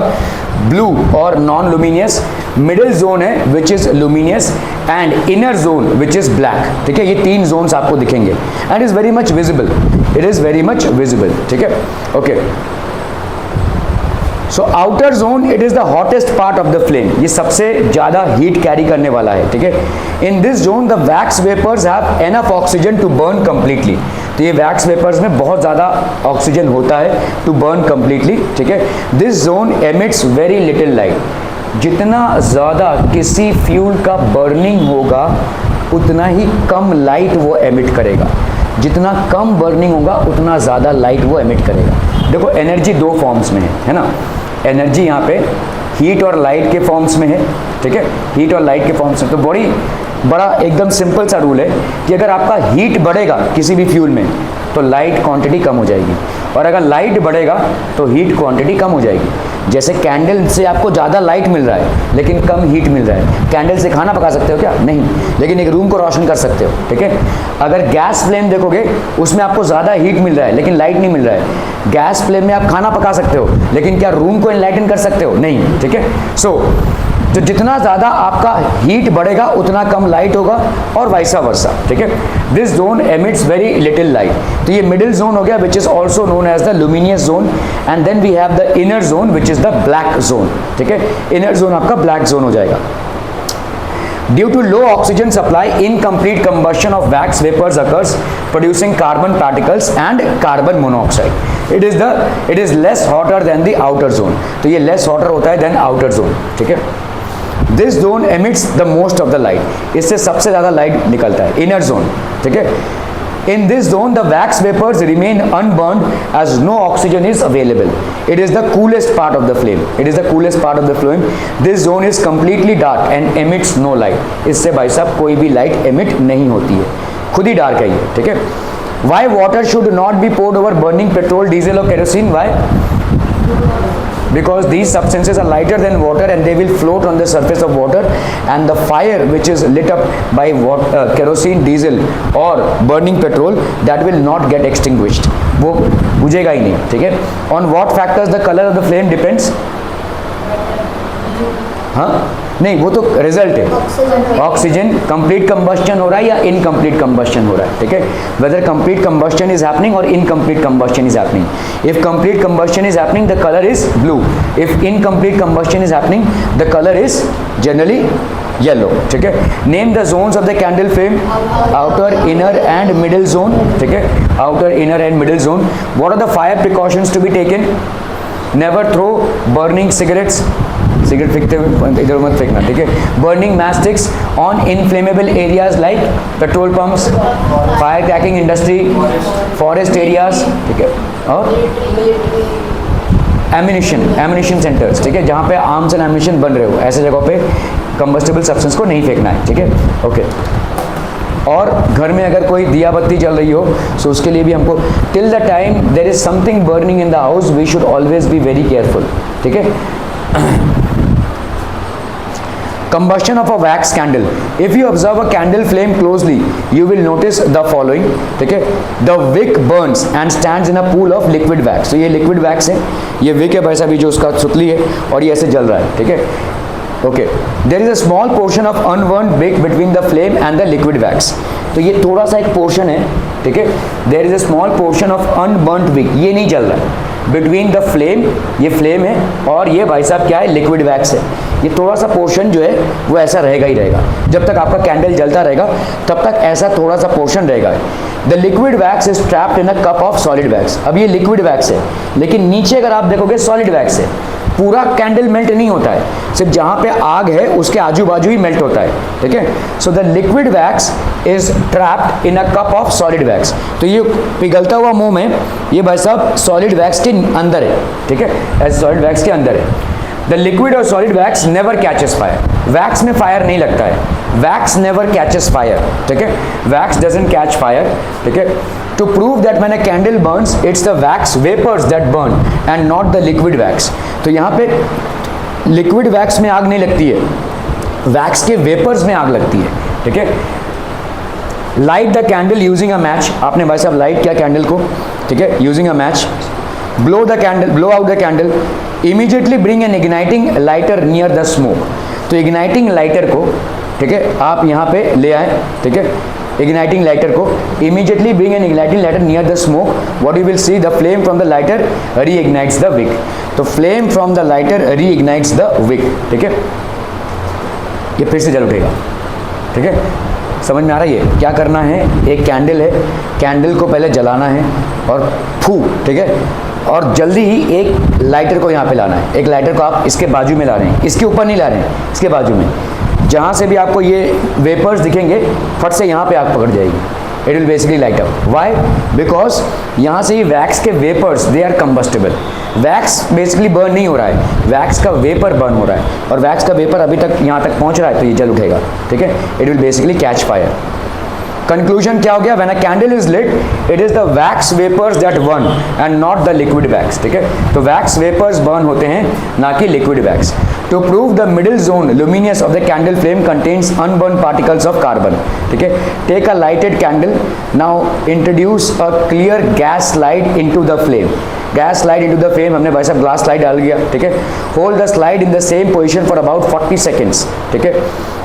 Speaker 1: ब्लू और नॉन लुमिनियस, मिडिल जोन है which is luminous and inner zone which is black, ठीक है। ये 3 जोन्स आपको दिखेंगे and is very much visible, it is very much visible, ठीक है। Okay, so outer zone it is the hottest part of the flame. ये सबसे ज्यादा हीट कैरी करने वाला है, ठीक है। In this zone the wax vapours have enough oxygen to burn completely. तो ये वैक्स वेपर्स में बहुत ज्यादा ऑक्सीजन होता है टू बर्न कंप्लीटली, ठीक है। This zone emits very little light. जितना ज्यादा किसी फ्यूल का बर्निंग होगा उतना ही कम लाइट वो एमिट करेगा। जितना कम बर्निंग होगा उतना ज्यादा लाइट वो एमिट करेगा। देखो एनर्जी 2 फॉर्म्स में है ना। एनर्जी यहाँ पे हीट और लाइट के फॉर्म्स में है, ठीक है, हीट और लाइट के फॉर्म्स में। तो बड़ा एकदम सिंपल सा रूल है कि अगर आपका हीट बढ़ेगा किसी भी फ्यूल में तो लाइट क्वांटिटी कम हो जाएगी, और अगर लाइट बढ़ेगा तो हीट क्वांटिटी कम हो जाएगी। जैसे कैंडल से आपको ज़्यादा लाइट मिल रहा है लेकिन कम हीट मिल रहा है। कैंडल से खाना पका सकते हो क्या? नहीं, लेकिन एक रूम को रोशन कर सकते हो, ठीक है। अगर गैस फ्लेम देखोगे उसमें आपको ज़्यादा हीट मिल रहा है लेकिन लाइट नहीं मिल रहा है। गैस फ्लेम में आप खाना पका सकते हो लेकिन क्या रूम को एनलाइटन कर सकते हो? नहीं, ठीक है। सो तो जितना ज़्यादा आपका हीट बढ़ेगा उतना कम लाइट होगा और वाइसा वर्सा, ठीक है। This zone emits very little light. तो ये मिडिल जोन हो गया which is also known as the luminous zone, and then we have the inner zone which is the black zone, ठीक है। इनर जोन आपका black zone हो जाएगा। Due to low oxygen supply, incomplete combustion of wax vapors occurs, producing carbon particles and carbon monoxide. It is less hotter than the outer zone. तो ये less hotter होता है than outer zone, ठीक है। This zone emits the most of the light. इससे सबसे ज़्यादा light निकलता है, inner zone, ठीक है। In this zone, the wax vapors remain unburned as no oxygen is available. It is the coolest part of the flame. It is the coolest part of the flame. This zone is completely dark and emits no light. इससे भाई साहब कोई भी light emit नहीं होती है, खुद ही dark है ये, ठीक है। Why water should not be poured over burning petrol, diesel or kerosene? Why? Because these substances are lighter than water and they will float on the surface of water, and the fire which is lit up by kerosene, diesel or burning petrol, that will not get extinguished. वो बुझेगा ही नहीं, ठीक है। On what factors the color of the flame depends? हाँ नहीं, वो तो result है। Oxygen complete combustion हो रहा है या इनकम्प्लीट कंबस्शन हो रहा है, ठीक है। Whether complete combustion is happening और incomplete combustion is happening. If complete combustion is happening the colour is blue, if incomplete combustion is happening the colour is generally yellow, ठीक है। Name the zones of the candle flame, outer, inner and middle zone, ठीक है। Outer, inner and middle zone. What are the fire precautions to be taken? Never throw burning cigarettes, cigarette फेंकते हुए इधर मत फेंकना, ठीक है। Burning matchsticks on inflammable areas like petrol pumps, fire cracking industry, forest areas, ठीक है, और एम्यूनिशन सेंटर्स, ठीक है, जहाँ पे आर्म्स एंड एम्यूनिशन बन रहे हो, ऐसे जगहों पे कंबस्टेबल सब्सटेंस को नहीं फेंकना है, ठीक है, ओके। और घर में अगर कोई दिया बत्ती जल रही हो तो उसके लिए भी हमको till the time there is something burning in the house we should always be very careful, ठीक है। Combustion of a wax candle. If you observe a candle flame closely, you will notice the following, ठीक है। The wick burns and stands in a pool of liquid wax. तो ये liquid wax है, ये wick है भाई साहब, जो उसका सुतली है और ये ऐसे जल रहा है, ठीक है, okay. There is a small portion of unburned wick between the flame and the liquid wax. तो ये थोड़ा सा एक पोर्शन है, ठीक है। There is a small portion of unburnt wick, ये नहीं जल रहा है, बिटवीन द फ्लेम, ये फ्लेम है और ये भाई साहब क्या है, लिक्विड वैक्स है। ये थोड़ा सा पोर्शन जो है वो ऐसा रहेगा ही रहेगा, जब तक आपका कैंडल जलता रहेगा तब तक ऐसा थोड़ा सा पोर्शन रहेगा। The liquid wax is trapped in a cup of solid wax. अब ये लिक्विड वैक्स है, लेकिन नीचे अगर आप देखोगे सॉलिड वैक्स है, पूरा कैंडल मेल्ट नहीं होता है, सिर्फ जहाँ पे आग है उसके आजू बाजू ही मेल्ट होता है, ठीक है। So the liquid wax is trapped in a cup of solid wax. तो ये पिघलता हुआ मुंह में ये भाई साहब सॉलिड वैक्स के अंदर है, ठीक है, ऐसे सॉलिड वैक्स के अंदर है। द लिक्विड और solid wax never catches fire. Wax में फायर नहीं लगता है, वैक्स नेवर कैचेस फायर, ठीक है, वैक्स डजंट कैच फायर, ठीक है। To prove that when a candle burns, it's the wax vapors that burn and not the liquid wax. तो यहाँ पे liquid wax में आग नहीं लगती है, wax के vapors में आग लगती है, ठीक है। Light the candle using a match. आपने भाई साहब लाइट किया कैंडल को, ठीक है, using a match. Blow out the candle. Immediately bring an igniting lighter near the smoke. तो igniting lighter को, ठीक है, आप यहाँ पे ले आए, ठीक है, igniting lighter को immediately bring an igniting lighter near the smoke. What you will see, the flame from the lighter reignites the wick. तो flame from the lighter reignites the wick, ठीक है, ये फिर से जल उठेगा, ठीक है। समझ में आ रही है क्या करना है? एक कैंडल है, कैंडल को पहले जलाना है और फू, ठीक है, और जल्दी ही एक लाइटर को यहाँ पे लाना है। एक लाइटर को आप इसके बाजू में ला रहे हैं, इसके ऊपर नहीं ला रहे हैं, इसके बाजू में। जहाँ से भी आपको ये वेपर्स दिखेंगे फट से यहाँ पे आग पकड़ जाएगी, it will basically light up. Why? Because यहाँ से ही वैक्स के vapours they are combustible. Wax basically burn नहीं हो रहा है, वैक्स का वेपर बर्न हो रहा है, और वैक्स का वेपर अभी तक यहाँ तक पहुँच रहा है तो ये जल उठेगा, ठीक है, it will basically catch fire. Conclusion क्या हो गया? When a candle is lit it is the wax vapours that burn and not the liquid wax, ठीक है। तो वैक्स वेपर्स बर्न होते हैं, ना कि liquid wax. To prove the middle zone luminous of the candle flame contains unburnt particles of carbon, ठीक है। Take a lighted candle, now introduce a clear gas slide into the flame. Gas slide into the flame, हमने भाई साहब glass slide डाल दिया, ठीक है। Hold the slide in the same position for about 40 seconds, ठीक है,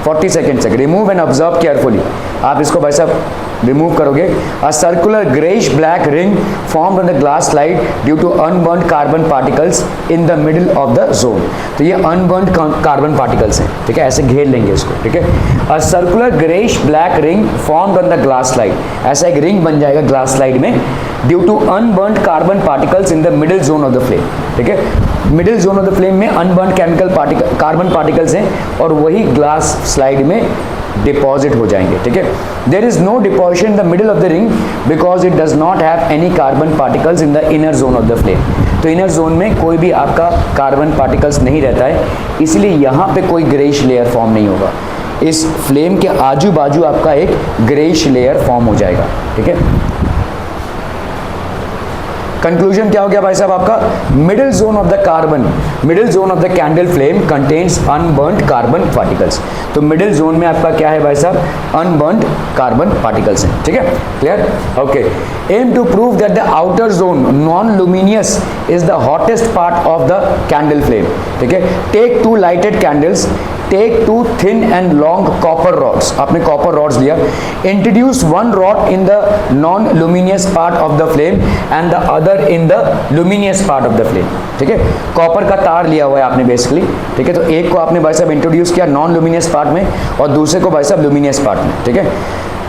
Speaker 1: 40 सेकेंड तक। रिमूव एंड ऑब्जर्व केयरफुली, आप इसको भाई साहब रिमूव करोगे। A circular greyish black ring formed on the glass slide due to unburnt carbon particles in the middle of the zone. तो ये अनबर्न्ड कार्बन पार्टिकल्स हैं, ठीक है, ऐसे घेर लेंगे इसको, ठीक है। A circular greyish black ring formed on the glass slide, ऐसा एक रिंग बन जाएगा ग्लास स्लाइड में, due to unburnt carbon particles in the middle zone of the flame, ठीक है। Middle zone of the flame में अनबर्न्ड कार्बन पार्टिकल्स हैं और वही ग्लास स्लाइड में डिपॉजिट हो जाएंगे, ठीक है। There is no deposition in the middle of the ring because it does not have any carbon particles in the inner zone of the flame. तो inner zone में कोई भी आपका कार्बन पार्टिकल्स नहीं रहता है, इसलिए यहाँ पे कोई ग्रेइश लेयर फॉर्म नहीं होगा। इस फ्लेम के आजू बाजू आपका एक ग्रेइश लेयर फॉर्म हो जाएगा, ठीक है। कंक्लूजन क्या हो गया भाई साहब आपका? Middle zone of the carbon, middle zone of the candle flame contains unburned carbon particles. तो मिडिल जोन में आपका क्या है भाई साहब? अनबर्न्ड कार्बन पार्टिकल्स हैं, ठीक है, clear, okay. Aim to prove that the outer zone non luminous is the hottest part of the candle flame, ठीक है। Take 2 lighted candles, take 2 thin and long copper rods, आपने copper rods लिया, introduce 1 rod in the non luminous part of the flame and the other in the luminous part of the flame, ठीक है। Copper का तार लिया हुआ है आपने बेसिकली, ठीक है। तो एक को आपने भाई साहब इंट्रोड्यूस किया नॉन लुमिनियस पार्ट में और दूसरे को भाई साहब लुमिनियस पार्ट में, ठीक है।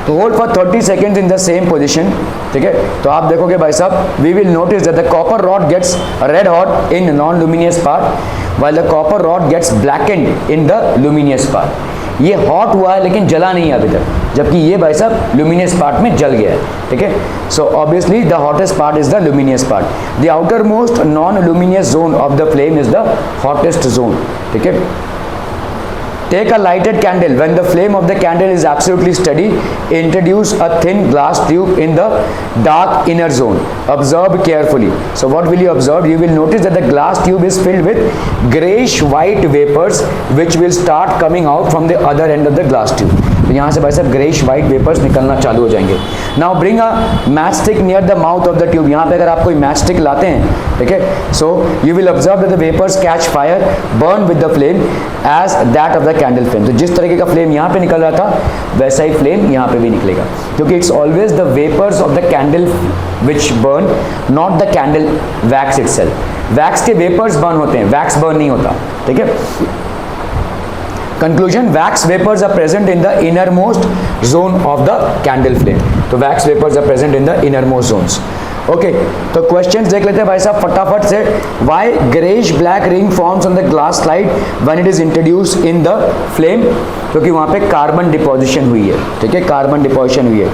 Speaker 1: तो hold for 30 seconds in the same position, ठीक है। तो आप देखोगे भाई साहब, we will notice that the copper rod gets red hot in non luminous part while the copper rod gets blackened in the luminous part. ये hot हुआ है लेकिन जला नहीं है अभी तक, जबकि ये भाई साहब लुमिनियस पार्ट में जल गया है, ठीक है। So obviously the hottest part is the luminous part. The outer most non luminous zone of the flame is the hottest zone, ठीक है। Take a lighted candle. When the flame of the candle is absolutely steady, introduce a thin glass tube in the dark inner zone. Observe carefully. So what will you observe? You will notice that the glass tube is filled with grayish white vapors which will start coming out from the other end of the glass tube. तो यहाँ से भाई साहब greyish white vapours निकलना चालू हो जाएंगे। Now bring a match stick near the mouth of the tube. यहाँ पे अगर आप कोई मैच स्टिक लाते हैं, ठीक है, so you will observe that the vapours catch fire burn with the flame as that of the candle flame. तो जिस तरीके का फ्लेम यहाँ पे निकल रहा था वैसा ही फ्लेम यहाँ पे भी निकलेगा, क्योंकि it's always the vapours of the candle which burn, not the candle wax itself. Wax के वेपर्स बर्न होते हैं, वैक्स बर्न नहीं होता, ठीक है। Conclusion, wax vapors are present in the innermost zone of the candle flame. तो wax vapors are present in the innermost zones. Okay, तो questions देख लेते हैं भाई साहब फटाफट से। Why grayish black ring forms on the glass slide when it is introduced in the flame? क्योंकि वहाँ पे कार्बन डिपोजिशन हुई है, ठीक है, कार्बन डिपोजिशन हुई है।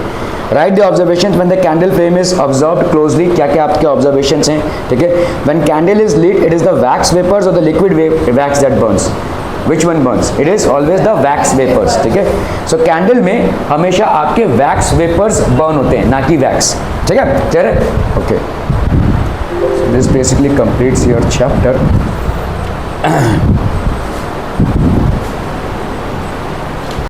Speaker 1: Write the observations when the candle flame is observed closely. क्या क्या आपके observations हैं, ठीक है। When candle is lit, it is the wax vapors or the liquid wax that burns. Which one burns? It is always the wax vapors, ठीक है। So candle में हमेशा आपके wax vapors burn होते हैं, ना कि wax, ठीक है, क्लियर है? Okay. So this basically completes your chapter.